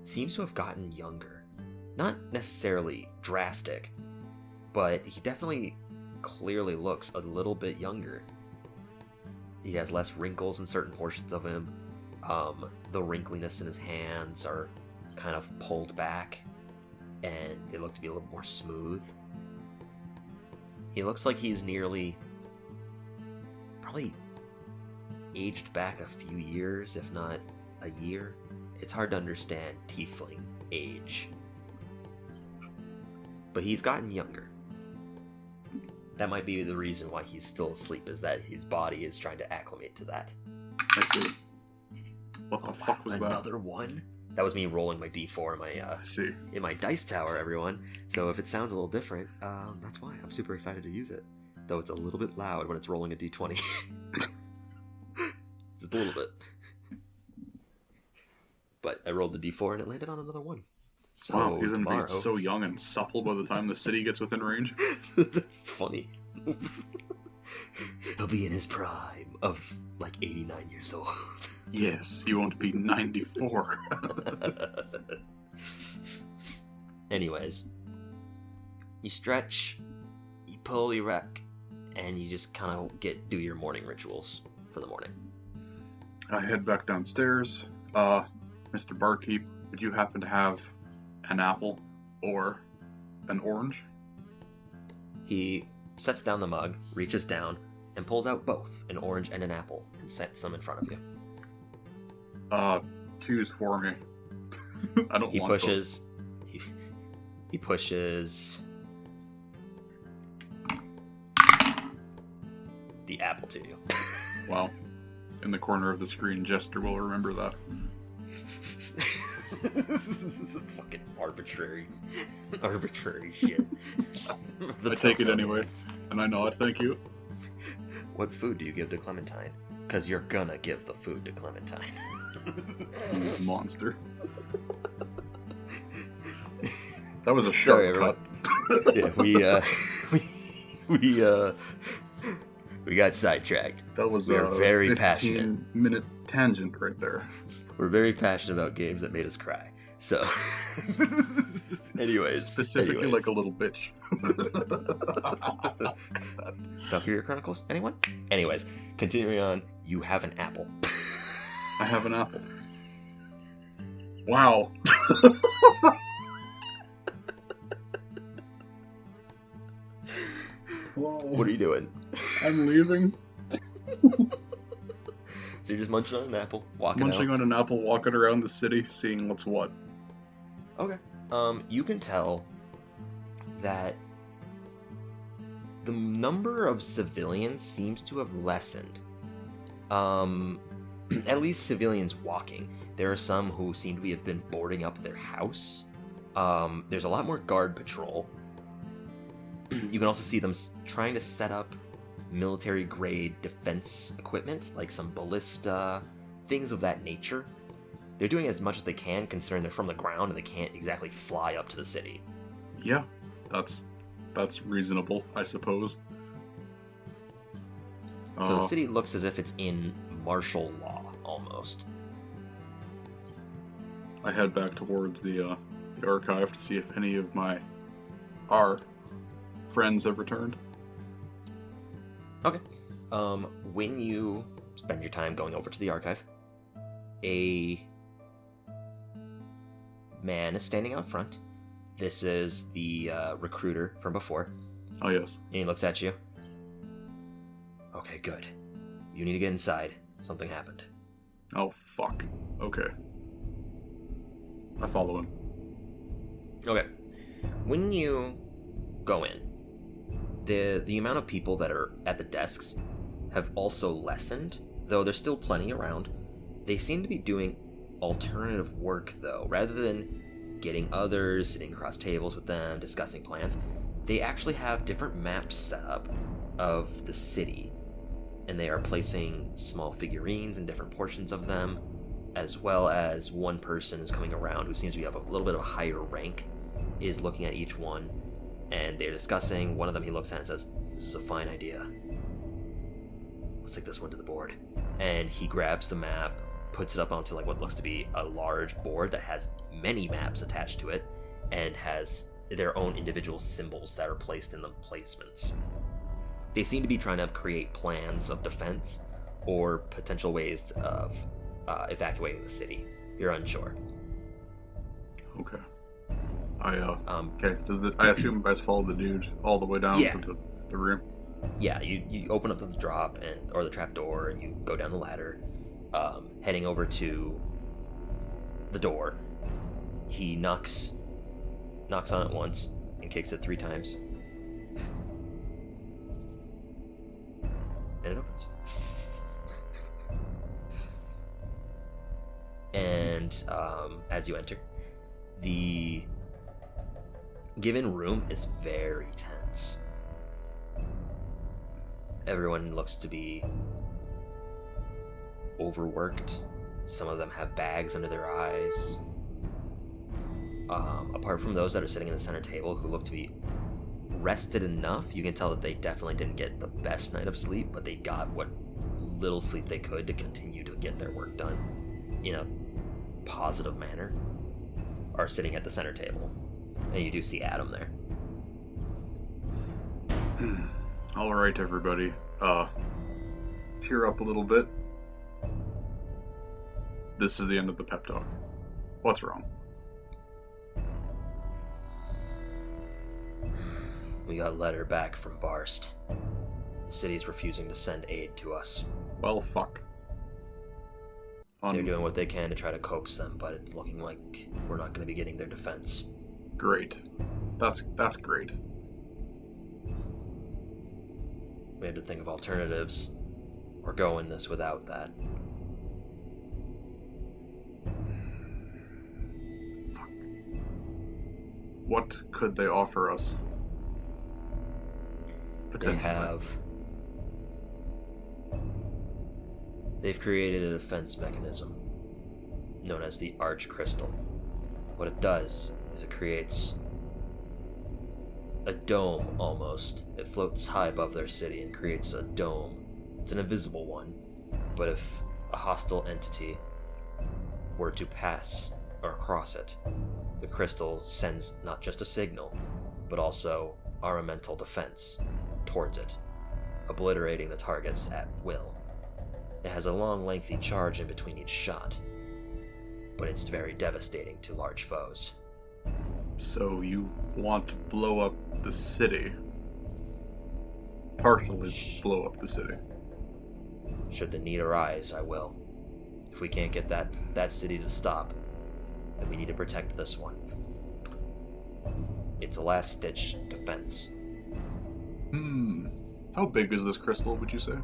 seems to have gotten younger. Not necessarily drastic, but he definitely clearly looks a little bit younger. He has less wrinkles in certain portions of him. The wrinkliness in his hands are kind of pulled back, and they look to be a little more smooth. He looks like he's probably aged back a few years, if not a year. It's hard to understand tiefling age. But he's gotten younger. That might be the reason why he's still asleep, is that his body is trying to acclimate to that. I see. What the fuck was that? Another one? That was me rolling my d4 in my dice tower, everyone. So if it sounds a little different, that's why. I'm super excited to use it. Though it's a little bit loud when it's rolling a d20. Just a little bit. But I rolled the d4 and it landed on another one. So wow, he's going to tomorrow... be so young and supple by the time the city gets within range. That's funny. He'll be in his prime of 89 years old. Yes, he won't be 94. Anyways, you stretch, you pull your rack, and you just kind of do your morning rituals for the morning. I head back downstairs. Mr. Barkeep, would you happen to have an apple or an orange? He sets down the mug, reaches down, and pulls out both, an orange and an apple, and sets them in front of you. Choose for me. I don't want pushes. He pushes the apple to you. Wow. In the corner of the screen, Jester will remember that. Fucking arbitrary shit. I take it anyway, and I nod. Thank you. What food do you give to Clementine? Because you're gonna give the food to Clementine. Monster. That was a sharp cut. Yeah, we got sidetracked. That was we a very passionate 15-minute tangent right there. We're very passionate about games that made us cry. So, specifically like a little bitch. Valkyria Chronicles? Anyone? Anyways, continuing on, you have an apple. I have an apple. Wow. Whoa. What are you doing? I'm leaving. So you're just munching on an apple, munching on an apple, walking around the city, seeing what's what. Okay. You can tell that the number of civilians seems to have lessened. At least civilians walking. There are some who seem to have been boarding up their house. There's a lot more guard patrol. You can also see them trying to set up military-grade defense equipment, like some ballista, things of that nature. They're doing as much as they can, considering they're from the ground and they can't exactly fly up to the city. Yeah, that's reasonable, I suppose. So the city looks as if it's in martial law, almost. I head back towards the archive to see if any of our friends have returned. Okay. When you spend your time going over to the archive, a man is standing out front. This is the recruiter from before. Oh, yes. And he looks at you. Okay, good. You need to get inside. Something happened. Oh, fuck. Okay. I follow him. Okay. When you go in, the amount of people that are at the desks have also lessened, though there's still plenty around. They seem to be doing alternative work, though. Rather than getting others, sitting across tables with them, discussing plans, they actually have different maps set up of the city, and they are placing small figurines in different portions of them, as well as one person is coming around who seems to have a little bit of a higher rank, is looking at each one, and they're discussing. One of them he looks at and says, "This is a fine idea. Let's take this one to the board." And he grabs the map, puts it up onto like what looks to be a large board that has many maps attached to it, and has their own individual symbols that are placed in the placements. They seem to be trying to create plans of defense or potential ways of evacuating the city. You're unsure. Okay. Okay. I assume you guys follow the dude all the way down to the room? Yeah, you open up the drop or the trap door, and you go down the ladder, heading over to the door. He knocks on it once and kicks it 3 times, and it opens. And as you enter, the given room is very tense. Everyone looks to be overworked. Some of them have bags under their eyes. Apart from those that are sitting in the center table, who look to be rested enough, you can tell that they definitely didn't get the best night of sleep, but they got what little sleep they could to continue to get their work done in a positive manner, are sitting at the center table. And you do see Adam there. All right, everybody. Cheer up a little bit. This is the end of the pep talk. What's wrong? We got a letter back from Barst. The city's refusing to send aid to us. Well, fuck. They're doing what they can to try to coax them, but it's looking like we're not going to be getting their defense. Great. That's great. We had to think of alternatives, or go in this without that. What could they offer us? Potentially. They've created a defense mechanism known as the Arch Crystal. What it does is it creates a dome almost. It floats high above their city and creates a dome. It's an invisible one, but if a hostile entity were to pass or cross it, the crystal sends not just a signal, but also armamental defense towards it, obliterating the targets at will. It has a long, lengthy charge in between each shot, but it's very devastating to large foes. So you want to blow up the city? Partially blow up the city? Should the need arise, I will. If we can't get that city to stop, then we need to protect this one. It's a last-ditch defense. How big is this crystal, would you say?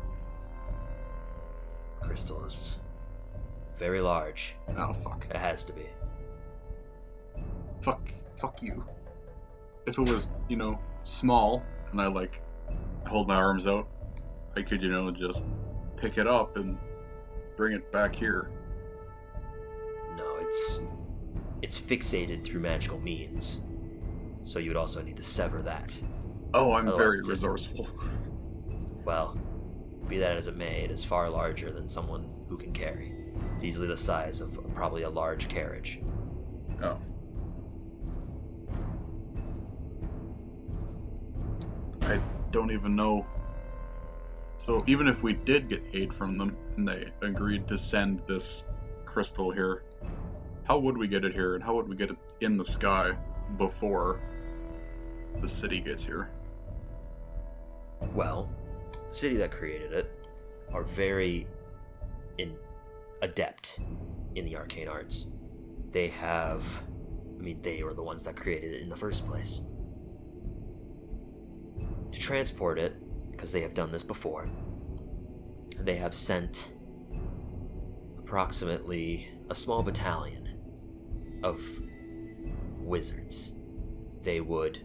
Crystal is very large. Oh, fuck. It has to be. Fuck you. If it was, small, and I, hold my arms out, I could, just pick it up and bring it back here. No, it's fixated through magical means. So you would also need to sever that. Oh, I'm very resourceful. Well, be that as it may, it is far larger than someone who can carry. It's easily the size of probably a large carriage. Oh. I don't even know. So even if we did get aid from them, and they agreed to send this crystal here, how would we get it here, and how would we get it in the sky before the city gets here? Well, the city that created it are very adept in the arcane arts. They were the ones that created it in the first place. To transport it, because they have done this before, they have sent approximately a small battalion of wizards. They would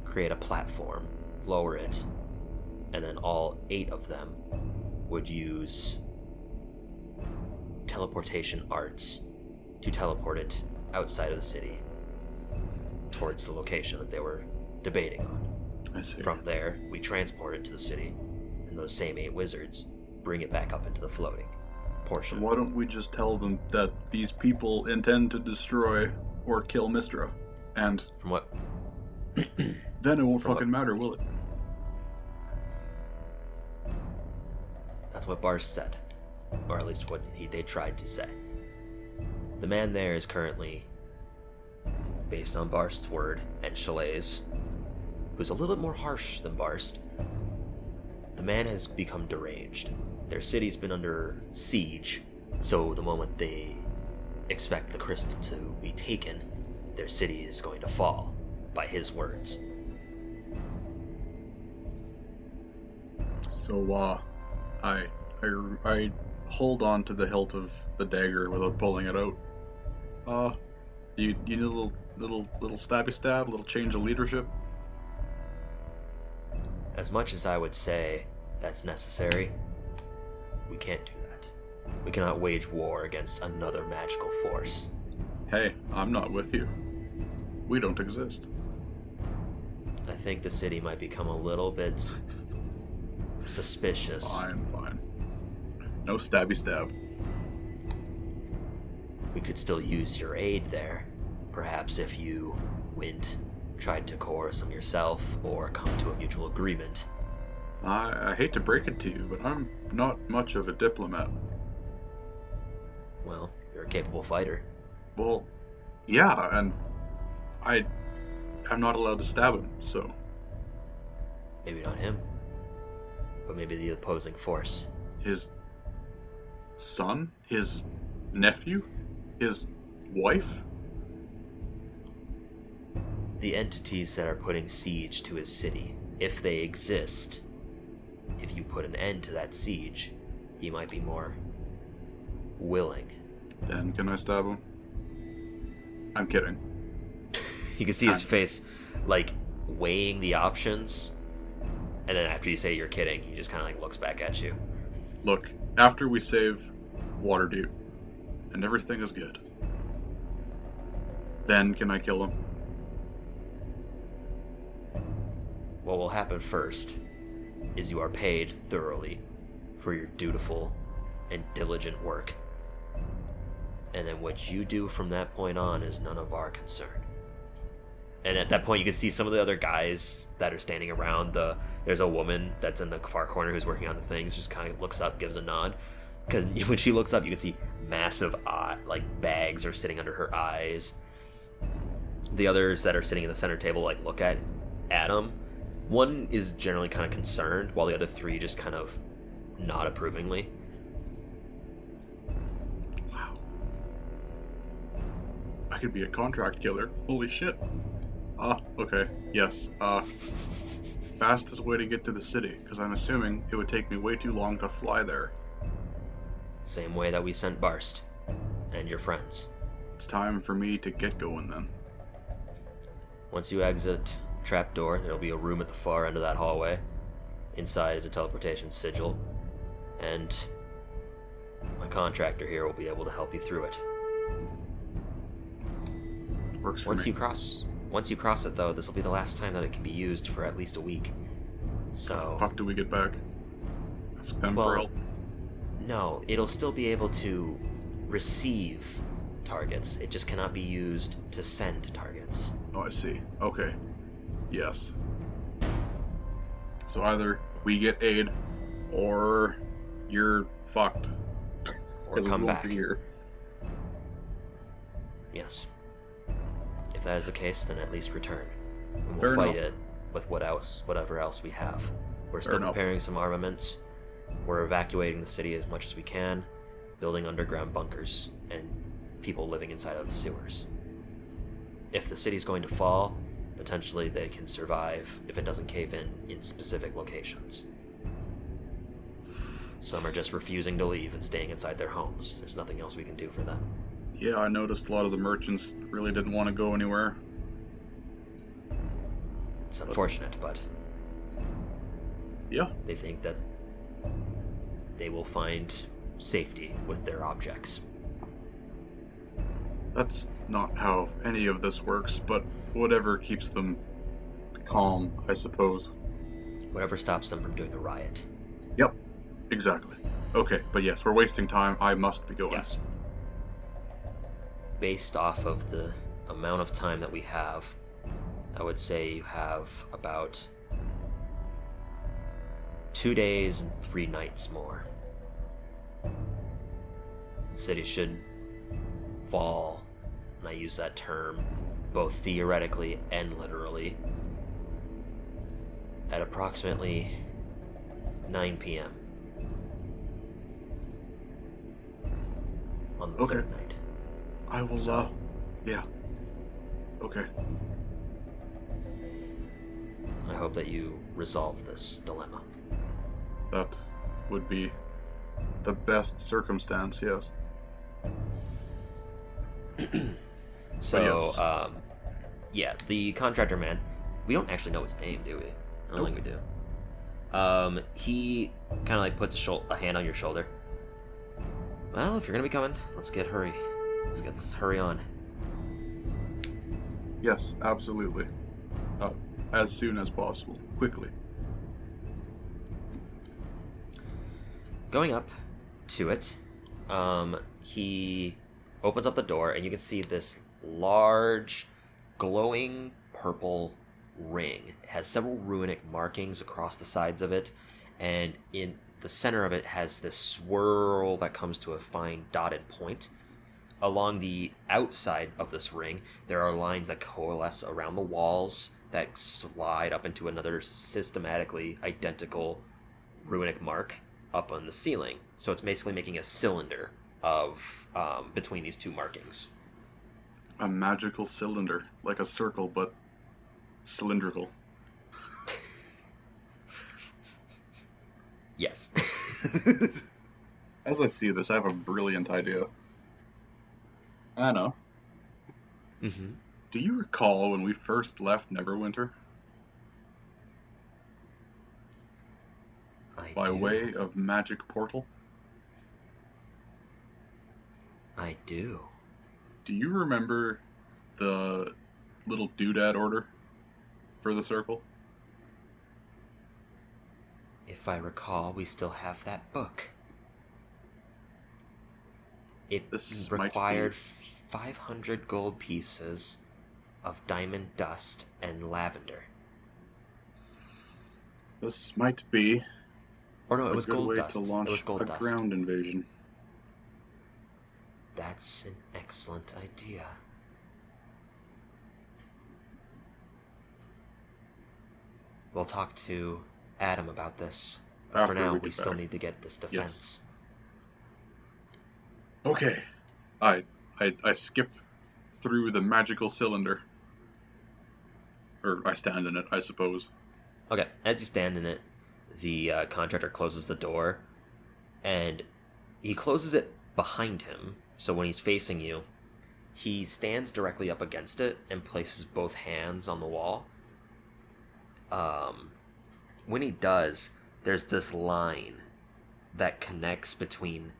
create a platform, lower it, and then all 8 of them would use teleportation arts to teleport it outside of the city towards the location that they were debating on. I see. From there, we transport it to the city, and those same 8 wizards bring it back up into the floating portion. Why don't we just tell them that these people intend to destroy or kill Mystra? And From what? then it won't fucking matter, will it? That's what Barst said. Or at least what they tried to say. The man there is currently, based on Barst's word and Chalet's, who's a little bit more harsh than Barst, the man has become deranged. Their city's been under siege, so the moment they expect the crystal to be taken, their city is going to fall, by his words. So, I hold on to the hilt of the dagger without pulling it out. You need a little stabby stab, a little change of leadership? As much as I would say that's necessary, we can't do that. We cannot wage war against another magical force. Hey, I'm not with you. We don't exist. I think the city might become a little bit suspicious. Fine. No stabby stab. We could still use your aid there. Perhaps if you tried to coerce them yourself, or come to a mutual agreement. I hate to break it to you, but I'm not much of a diplomat. Well, you're a capable fighter. Well, yeah, and I'm not allowed to stab him, so... Maybe not him, but maybe the opposing force. His son? His nephew? His wife? The entities that are putting siege to his city, if they exist, if you put an end to that siege, he might be more willing. Then can I stab him? I'm kidding. You can see his face, like, weighing the options, and then after you say you're kidding, he just kind of, like, looks back at you. Look, after we save Waterdeep, and everything is good, then can I kill him? What will happen first is you are paid thoroughly for your dutiful and diligent work. And then what you do from that point on is none of our concern. And at that point, you can see some of the other guys that are standing around. There's a woman that's in the far corner who's working on the things, just kind of looks up, gives a nod. Because when she looks up, you can see massive, bags are sitting under her eyes. The others that are sitting in the center table, like, look at Adam. One is generally kind of concerned, while the other three just kind of nod approvingly. Wow. I could be a contract killer. Holy shit. Okay. Yes. Fastest way to get to the city, because I'm assuming it would take me way too long to fly there. Same way that we sent Barst and your friends. It's time for me to get going then. Once you exit trapdoor, there'll be a room at the far end of that hallway. Inside is a teleportation sigil, and my contractor here will be able to help you through it. Works for Once me. you cross it, though, this will be the last time that it can be used for at least a week. So, how the fuck do we get back? Ask them for help. No, it'll still be able to receive targets. It just cannot be used to send targets. Oh, I see. Okay. Yes. So either we get aid, or you're fucked. Or come back. Be here. Yes. If that is the case, then at least return. And we'll Fair fight enough. it with whatever else we have. We're still Fair enough. preparing some armaments. We're evacuating the city as much as we can, building underground bunkers, and people living inside of the sewers. If the city's going to fall, potentially they can survive if it doesn't cave in specific locations. Some are just refusing to leave and staying inside their homes. There's nothing else we can do for them. Yeah, I noticed a lot of the merchants really didn't want to go anywhere. It's unfortunate, but Yeah. they think that they will find safety with their objects. That's not how any of this works, but whatever keeps them calm, I suppose. Whatever stops them from doing a riot. Yep, exactly. Okay, but yes, we're wasting time. I must be going. Yes. Based off of the amount of time that we have, I would say you have about 2 days and 3 nights more. The city should fall, and I use that term both theoretically and literally, at approximately 9 p.m. on the third night. I will, So- yeah. Okay. I hope that you resolve this dilemma. That would be the best circumstance, yes. So, yes. Yeah, the contractor man, we don't actually know his name, do we? I don't think we do. He kind of like puts a hand on your shoulder. Well, if you're gonna be coming, let's hurry on. Yes, absolutely. As soon as possible. Quickly. Going up to it, he opens up the door, and you can see this large, glowing purple ring. It has several runic markings across the sides of it, and in the center of it has this swirl that comes to a fine dotted point. Along the outside of this ring, there are lines that coalesce around the walls that slide up into another systematically identical runic mark up on the ceiling. So it's basically making a cylinder of between these two markings. A magical cylinder, like a circle, but cylindrical. Yes. As I see this, I have a brilliant idea. I know. Mm-hmm. Do you recall when we first left Neverwinter? By way of magic portal? I do. Do you remember the little doodad order for the circle? If I recall, we still have that book. It required 500 gold pieces of diamond dust and lavender. This might be it was gold dust. To launch it was gold a dust. Ground invasion. That's an excellent idea. We'll talk to Adam about this. But for now, we still need to get this defense. Yes. Okay. I skip through the magical cylinder. Or I stand in it, I suppose. Okay, as you stand in it, the contractor closes the door, and he closes it behind him, so when he's facing you, he stands directly up against it and places both hands on the wall. When he does, there's this line that connects between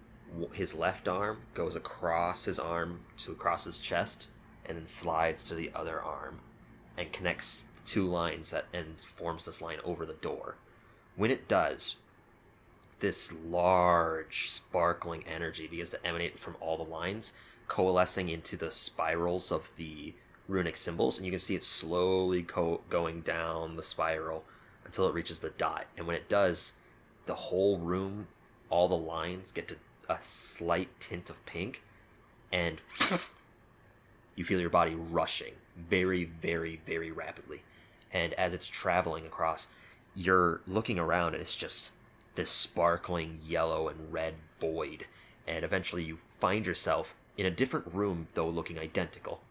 his left arm, goes across his arm to across his chest, and then slides to the other arm, and connects the two lines and forms this line over the door. When it does, this large, sparkling energy begins to emanate from all the lines, coalescing into the spirals of the runic symbols, and you can see it slowly going down the spiral until it reaches the dot. And when it does, the whole room, all the lines get to a slight tint of pink, and you feel your body rushing very, very, very rapidly. And as it's traveling across, you're looking around, and it's just this sparkling yellow and red void. And eventually you find yourself in a different room, though looking identical.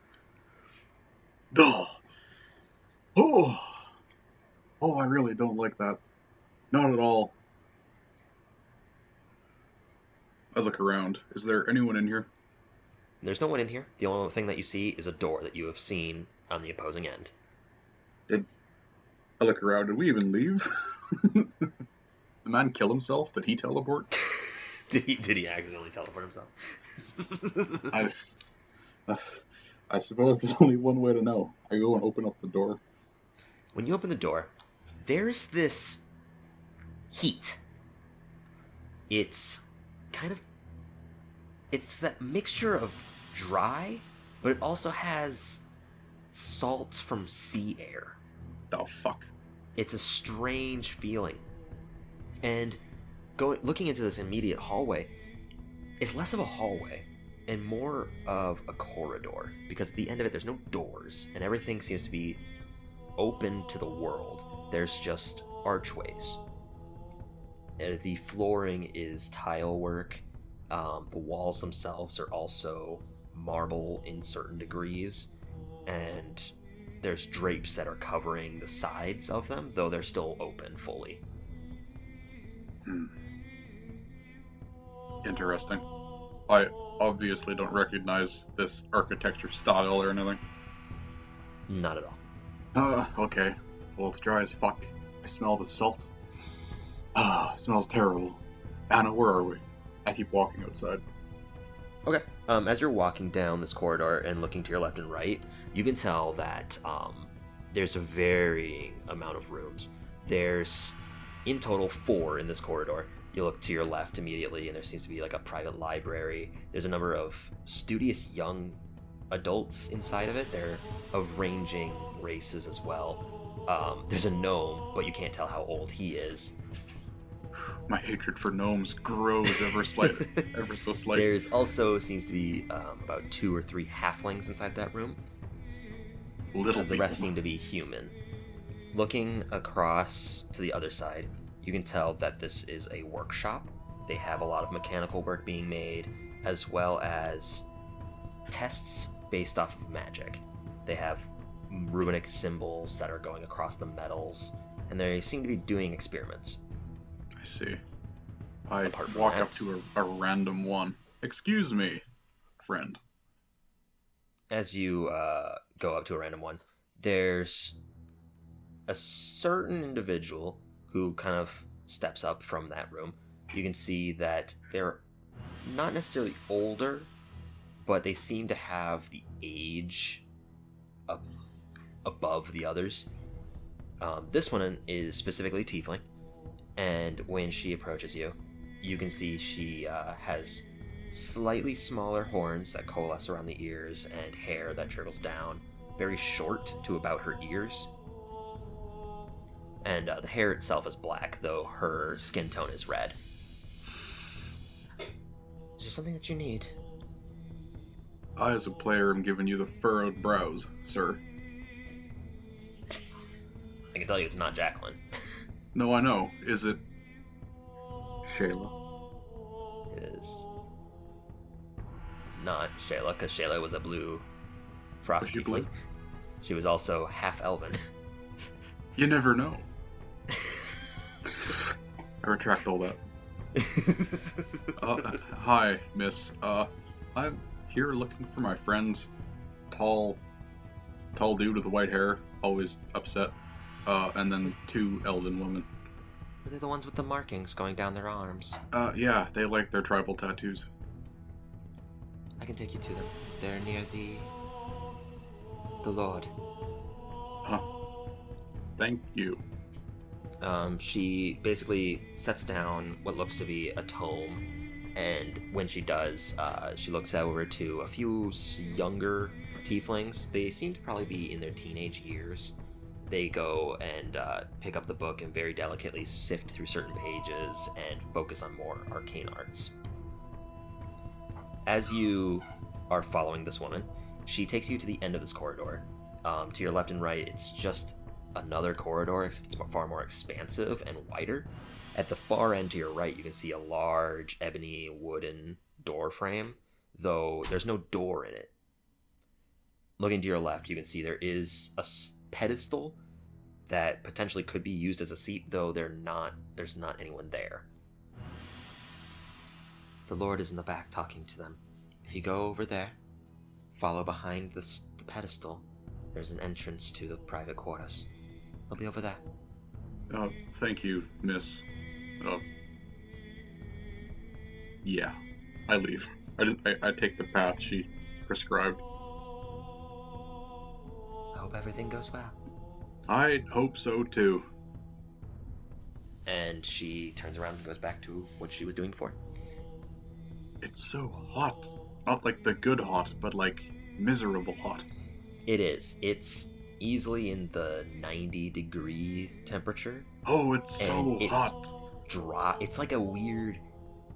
Oh, I really don't like that. Not at all. I look around. Is there anyone in here? There's no one in here. The only thing that you see is a door that you have seen on the opposing end. I look around. Did we even leave? The man kill himself? Did he teleport? Did he accidentally teleport himself? I suppose there's only one way to know. I go and open up the door. When you open the door, there's this heat. It's that mixture of dry, but it also has salt from sea air. The fuck? It's a strange feeling. And looking into this immediate hallway, it's less of a hallway and more of a corridor, because at the end of it there's no doors and everything seems to be open to the world. There's just archways. The flooring is tile work. The walls themselves are also marble in certain degrees, and there's drapes that are covering the sides of them, though they're still open fully. Interesting. I obviously don't recognize this architecture style or anything. Not at all. Okay. Well, it's dry as fuck. I smell the salt. It smells terrible. Anna, where are we? I keep walking outside. Okay. As you're walking down this corridor and looking to your left and right, you can tell that there's a varying amount of rooms. There's, in total, 4 in this corridor. You look to your left immediately, and there seems to be like a private library. There's a number of studious young adults inside of it. They're of ranging races as well. There's a gnome, but you can't tell how old he is. My hatred for gnomes grows ever so slightly. There's also seems to be about 2 or 3 halflings inside that room. The rest seem to be human. Looking across to the other side, you can tell that this is a workshop. They have a lot of mechanical work being made, as well as tests based off of magic. They have runic symbols that are going across the metals, and they seem to be doing experiments. I see. I walk up to a random one. Excuse me, friend. As you go up to a random one, there's a certain individual who kind of steps up from that room. You can see that they're not necessarily older, but they seem to have the age above the others. This one is specifically tiefling, and when she approaches you, you can see she has slightly smaller horns that coalesce around the ears and hair that trickles down, very short to about her ears. And the hair itself is black, though her skin tone is red. Is there something that you need? I, as a player, am giving you the furrowed brows, sir. I can tell you it's not Jacqueline. No, I know. Is it Shayla? It is not Shayla, because Shayla was a blue frost tiefling. She was also half elven. You never know. I retract all that. Hi, miss. I'm here looking for my friends. Tall dude with the white hair, always upset. And then 2 elven women. Were they the ones with the markings going down their arms? Yeah, they like their tribal tattoos. I can take you to them. They're near the Lord. Huh. Thank you. She basically sets down what looks to be a tome, and when she does, she looks over to a few younger tieflings. They seem to probably be in their teenage years. They go and pick up the book and very delicately sift through certain pages and focus on more arcane arts. As you are following this woman, she takes you to the end of this corridor. To your left and right, it's just another corridor, except it's far more expansive and wider. At the far end to your right, you can see a large ebony wooden door frame, though there's no door in it. Looking to your left, you can see there is a pedestal that potentially could be used as a seat, though there's not anyone there. The Lord is in the back talking to them. If you go over there, follow behind the pedestal, there's an entrance to the private quarters. They'll be over there. Thank you, miss. Yeah, I leave. I take the path she prescribed. I hope everything goes well. I hope so, too. And she turns around and goes back to what she was doing before. It's so hot. Not like the good hot, but like miserable hot. It is. It's easily in the 90-degree temperature. Oh, it's so it's hot. Dry. It's like a weird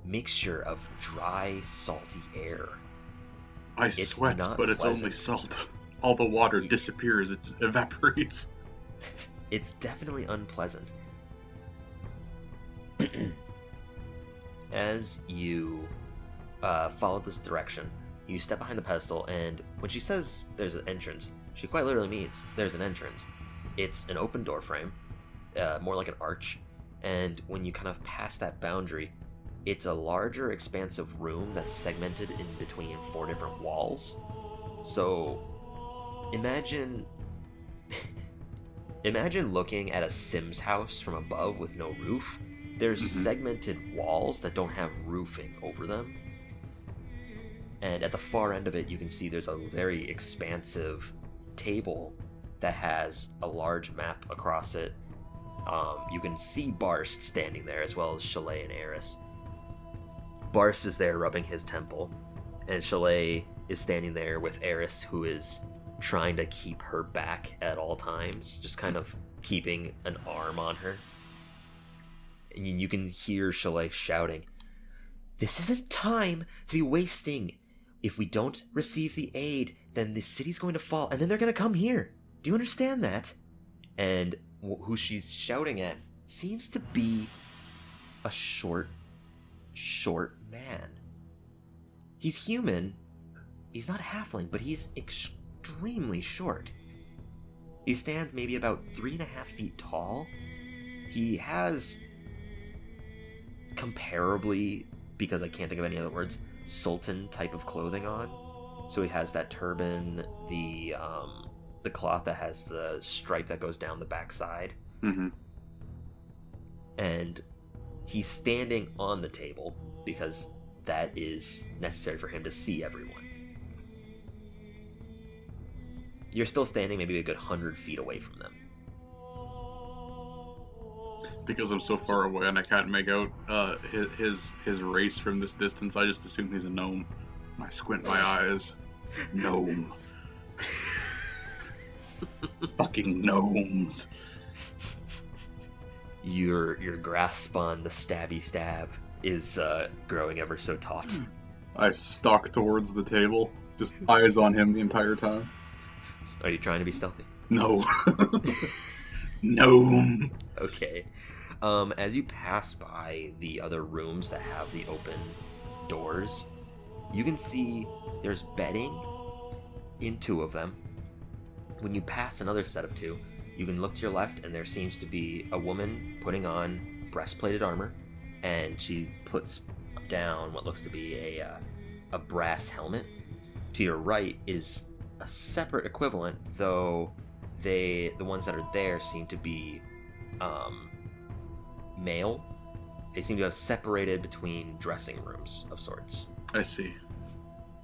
mixture of dry, salty air. I sweat, but it's only salt. All the water disappears, it evaporates. It's definitely unpleasant. As you follow this direction, you step behind the pedestal, and when she says there's an entrance, she quite literally means there's an entrance. It's an open door frame, more like an arch, and when you kind of pass that boundary, it's a larger, expansive room that's segmented in between 4 different walls. So imagine looking at a Sims house from above with no roof. There's segmented walls that don't have roofing over them. And at the far end of it, you can see there's a very expansive table that has a large map across it. You can see Barst standing there, as well as Chalet and Eris. Barst is there rubbing his temple, and Chalet is standing there with Eris, who is trying to keep her back at all times, just kind of keeping an arm on her. And you can hear Chalet shouting, "This isn't time to be wasting. If we don't receive the aid, then the city's going to fall, and then they're going to come here. Do you understand that?" And who she's shouting at seems to be a short man. He's human. He's not halfling, but he's extremely short. He stands maybe about 3.5 feet tall. He has comparably, because I can't think of any other words, Sultan type of clothing on. So he has that turban, the cloth that has the stripe that goes down the backside. Mm-hmm. And he's standing on the table because that is necessary for him to see everyone. You're still standing maybe a good 100 feet away from them. Because I'm so far away and I can't make out his race from this distance, I just assume he's a gnome. I squint my eyes. Gnome. Fucking gnomes. Your grasp on the stabby stab is growing ever so taut. I stalk towards the table, just eyes on him the entire time. Are you trying to be stealthy? No. Gnome. Okay. As you pass by the other rooms that have the open doors, you can see there's bedding in 2 of them. When you pass another set of 2, you can look to your left and there seems to be a woman putting on breastplated armor, and she puts down what looks to be a brass helmet. To your right is a separate equivalent, though the ones that are there seem to be male. They seem to have separated between dressing rooms of sorts. I see.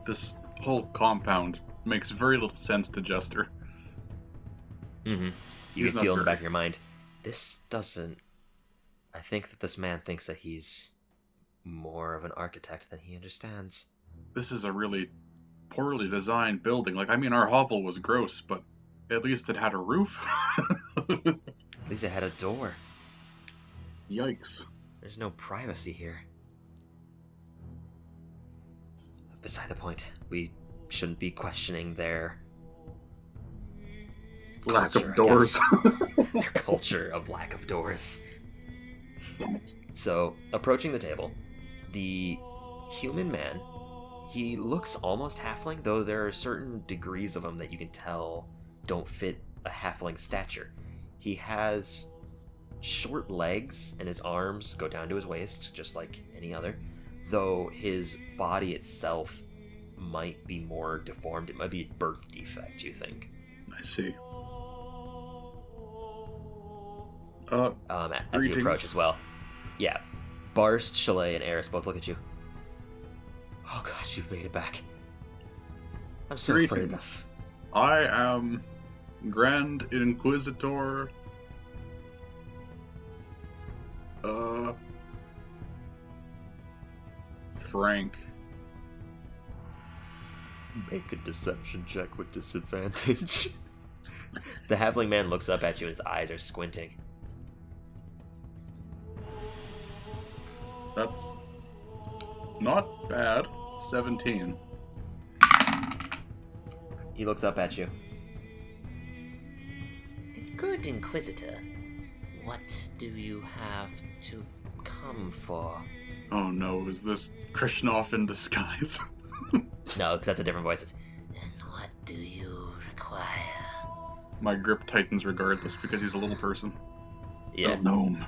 This whole compound makes very little sense to Jester. Mm-hmm. You He's can not feel in the very- back of your mind, this doesn't... I think that this man thinks that he's more of an architect than he understands. This is a really poorly designed building. Like, I mean, our hovel was gross, but at least it had a roof. At least it had a door. Yikes. There's no privacy here. Beside the point, we shouldn't be questioning their Lack culture, of doors. their culture of lack of doors. So, approaching the table, the human man, he looks almost halfling, though there are certain degrees of him that you can tell don't fit a halfling stature. He has short legs, and his arms go down to his waist, just like any other, though his body itself might be more deformed. It might be a birth defect, you think. I see. As you approach as well. Yeah. Barst, Chalet, and Eris both look at you. Oh gosh, you've made it back. I'm so afraid of this. I am Grand Inquisitor... Frank. Make a deception check with disadvantage. The halfling man looks up at you and his eyes are squinting. That's not bad. 17. He looks up at you. Good Inquisitor, what do you have to come for? Oh no, is this Krishnov in disguise? No, because that's a different voice. And what do you require? My grip tightens regardless because he's a little person. Yeah. A gnome.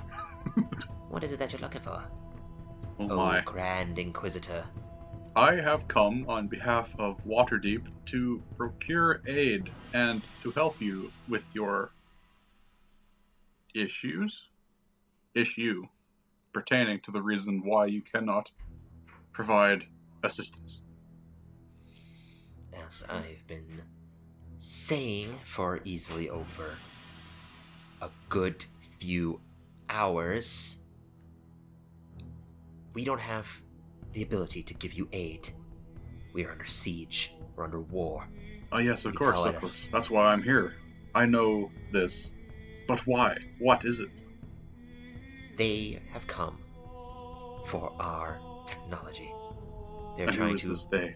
What is it that you're looking for? Oh Oh, my. Grand Inquisitor. I have come on behalf of Waterdeep to procure aid and to help you with your issue pertaining to the reason why you cannot provide assistance. As I've been saying for easily over a good few hours, we don't have the ability to give you aid. We are under siege. We're under war. Oh yes, of You course, tell of it. course. That's why I'm here. I know this. But why? What is it? They have come for our technology. They're And who trying is to... this they?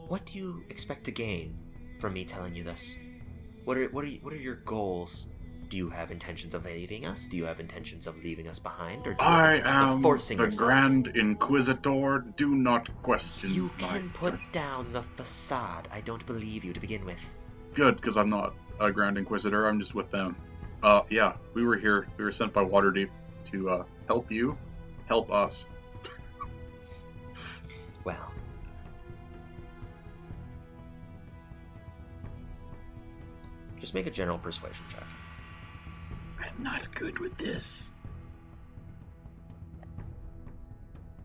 What do you expect to gain from me telling you this? What are your goals? Do you have intentions of aiding us? Do you have intentions of leaving us behind? Or do you have I intentions of am forcing the yourself? Grand Inquisitor. Do not question You my can put judgment. down the facade. I don't believe you to begin with. Good, because I'm not a Grand Inquisitor. I'm just with them. Yeah, we were here. We were sent by Waterdeep to help you, help us. Well, just make a general persuasion check. I'm not good with this.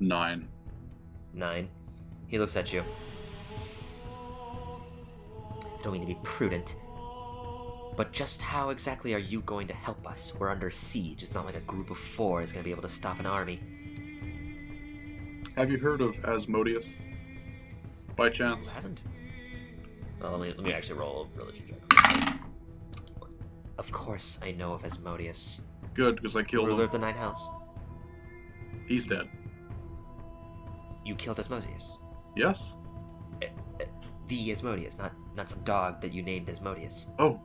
9. 9. He looks at you. I don't mean to be prudent, but just how exactly are you going to help us? We're under siege. It's not like a group of 4 is going to be able to stop an army. Have you heard of Asmodeus? By chance? Who hasn't? Well, let me actually roll a religion check. Of course I know of Asmodeus. Good, because I killed Ruler him. of the Nine Hells. He's dead. You killed Asmodeus. Yes? The Asmodeus, not some dog that you named Asmodeus. Oh,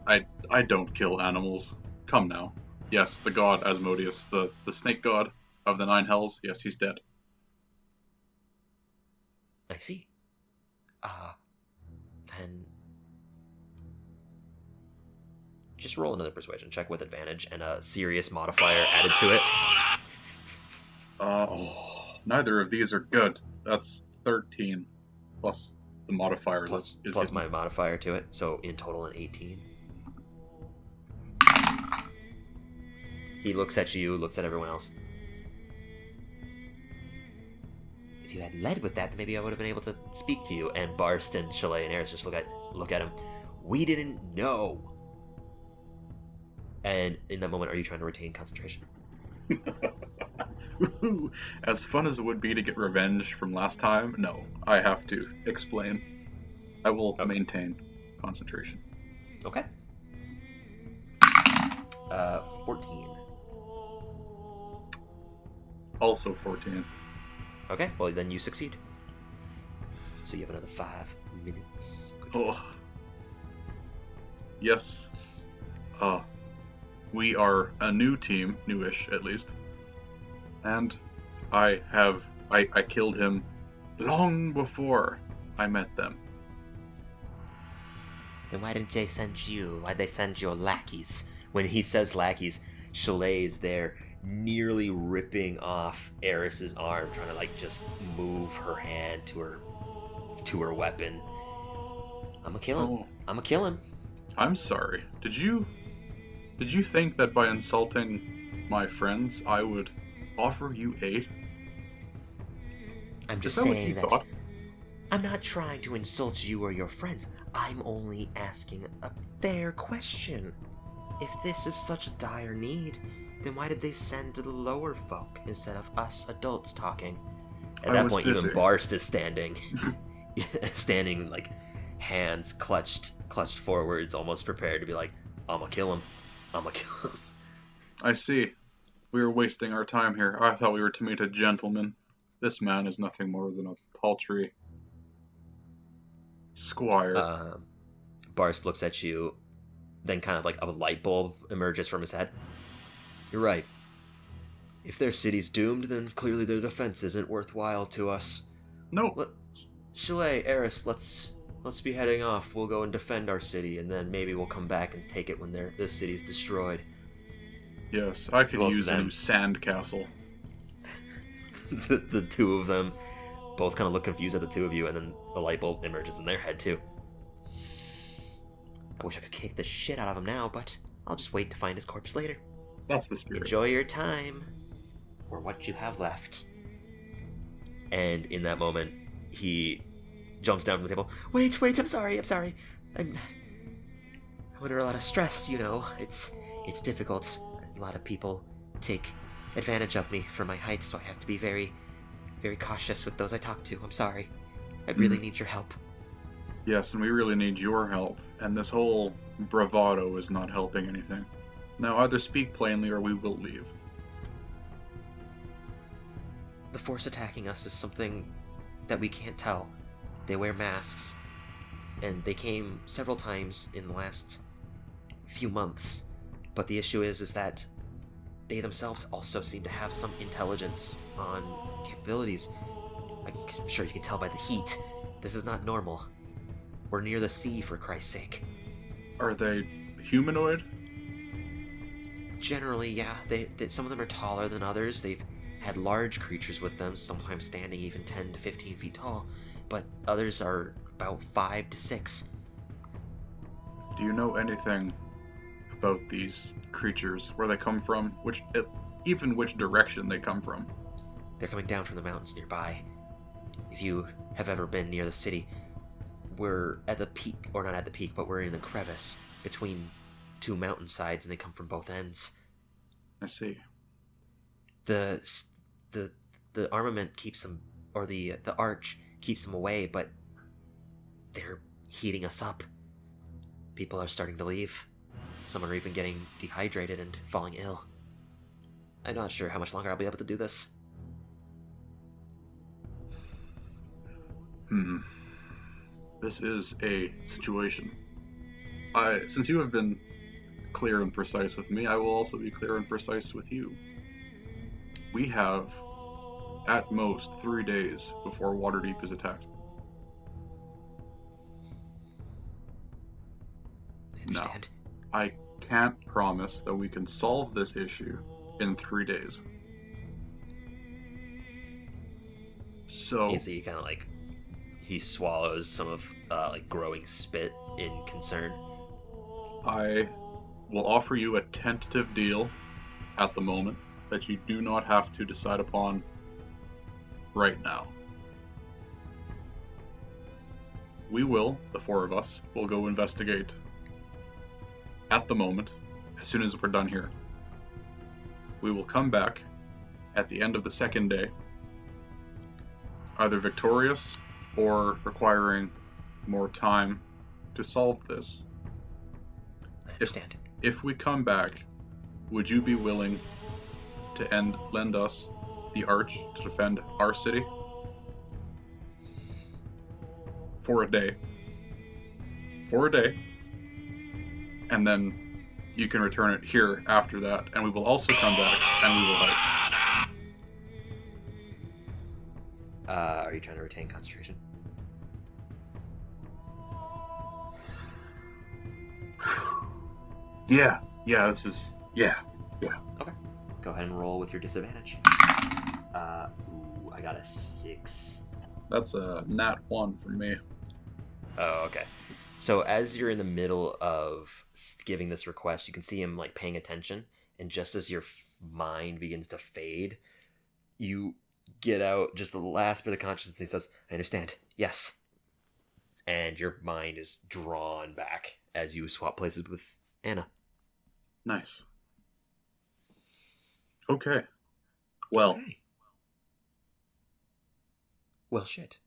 I don't kill animals. Come now. Yes, the god Asmodeus, the snake god of the Nine Hells. Yes, he's dead. I see. Then just roll another persuasion check with advantage and a serious modifier added to it. Neither of these are good. That's 13 plus the modifier Plus is my modifier to it, so in total an 18. He looks at you, looks at everyone else. If you had led with that, then maybe I would have been able to speak to you. And Barst and Chalet and Eris just look at him. We didn't know. And in that moment, are you trying to retain concentration? As fun as it would be to get revenge from last time, no. I have to explain. I will maintain concentration. Okay. 14. Also 14. Okay, well then you succeed. So you have another 5 minutes. Oh. Yes. We are a new team, newish at least. And I killed him long before I met them. Then why didn't they send you? Why'd they send your lackeys? When he says lackeys, Chalet is there nearly ripping off Eris's arm, trying to just move her hand to her weapon. I'm gonna kill him. I'm gonna kill him. I'm sorry. Did you think that by insulting my friends I would offer you aid? I'm just saying that I'm not trying to insult you or your friends. I'm only asking a fair question. If this is such a dire need, then why did they send the lower folk instead of us adults talking? At that point, even Barst is standing, hands clutched forwards, almost prepared to be like, "I'ma kill him. I'ma kill him." I see. We were wasting our time here. I thought we were to meet a gentleman. This man is nothing more than a paltry squire. Barst looks at you, then kind of like a light bulb emerges from his head. You're right. If their city's doomed, then clearly their defense isn't worthwhile to us. No. Chalet, Eris, let's be heading off. We'll go and defend our city, and then maybe we'll come back and take it when this city's destroyed. Yes, I could use a new sand castle. the two of them both kind of look confused at the two of you, and then the light bulb emerges in their head too. I wish I could kick the shit out of him now, but I'll just wait to find his corpse later. That's the spirit. Enjoy your time, or what you have left. And in that moment, he jumps down from the table. Wait, I'm sorry. I'm under a lot of stress, It's difficult. A lot of people take advantage of me for my height, so I have to be very, very cautious with those I talk to. I'm sorry. I really need your help. Yes, and we really need your help. And this whole bravado is not helping anything. Now, either speak plainly or we will leave. The force attacking us is something that we can't tell. They wear masks, and they came several times in the last few months. But the issue is that they themselves also seem to have some intelligence on capabilities. I'm sure you can tell by the heat. This is not normal. We're near the sea, for Christ's sake. Are they humanoid? Generally, yeah. Some of them are taller than others. They've had large creatures with them, sometimes standing even 10 to 15 feet tall, but others are about 5 to 6. Do you know anything about these creatures, where they come from, even which direction they come from? They're coming down from the mountains nearby. If you have ever been near the city, we're at the peak, or not at the peak, but we're in the crevice between two mountainsides, and they come from both ends. I see. The armament keeps them, or the arch keeps them away, but they're heating us up. People are starting to leave. Some are even getting dehydrated and falling ill. I'm not sure how much longer I'll be able to do this. This is a situation. Since you have been clear and precise with me, I will also be clear and precise with you. We have, at most, 3 days before Waterdeep is attacked. I understand. Now, I can't promise that we can solve this issue in 3 days. So... You see, kind of like, he swallows some of, growing spit in concern. I will offer you a tentative deal at the moment that you do not have to decide upon right now. We will, the 4 of us, will go investigate at the moment, as soon as we're done here. We will come back at the end of the 2nd day, either victorious or requiring more time to solve this. I understand. If we come back, would you be willing to lend us the arch to defend our city? For a day. And then you can return it here after that, and we will also come back and we will fight. Are you trying to retain concentration? Yeah, Okay. Go ahead and roll with your disadvantage. I got a 6. That's a nat 1 for me. Oh, okay. So as you're in the middle of giving this request, you can see him like paying attention, and just as your mind begins to fade, you get out just the last bit of consciousness. He says, "I understand. Yes." And your mind is drawn back as you swap places with Anna. Nice. Okay. Well. Okay. Well, shit.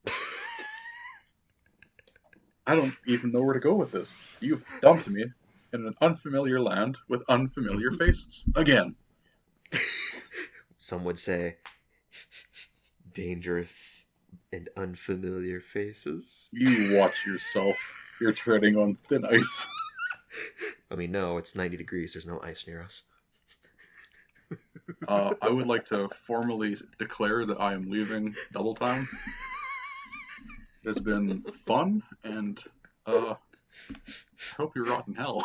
I don't even know where to go with this. You've dumped me in an unfamiliar land with unfamiliar faces. Again. Some would say dangerous and unfamiliar faces. You watch yourself. You're treading on thin ice. I mean, no, it's 90 degrees. There's no ice near us. I would like to formally declare that I am leaving DoubleTime. It's been fun, and I hope you rot in hell.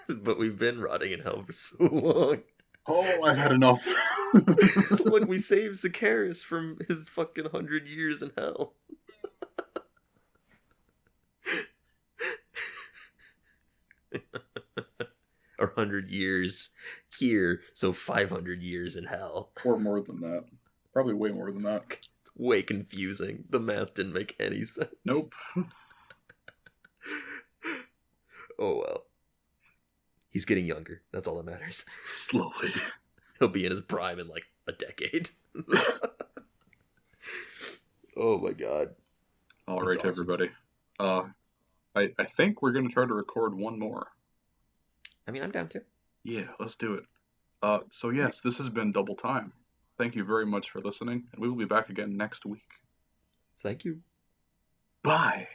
But we've been rotting in hell for so long. Oh, I've had enough. Look, we saved Zacchaeus from his fucking 100 years in hell. Or 100 years here, so 500 years in hell. Or more than that. Probably way more than that. It's way confusing. The math didn't make any sense. Nope. Oh well. He's getting younger. That's all that matters. Slowly. He'll be in his prime in like a decade. Oh my god. All right, awesome. Everybody. I think we're going to try to record one more. I mean, I'm down to. Yeah, let's do it. So yes, this has been DoubleTime. Thank you very much for listening, and we will be back again next week. Thank you. Bye.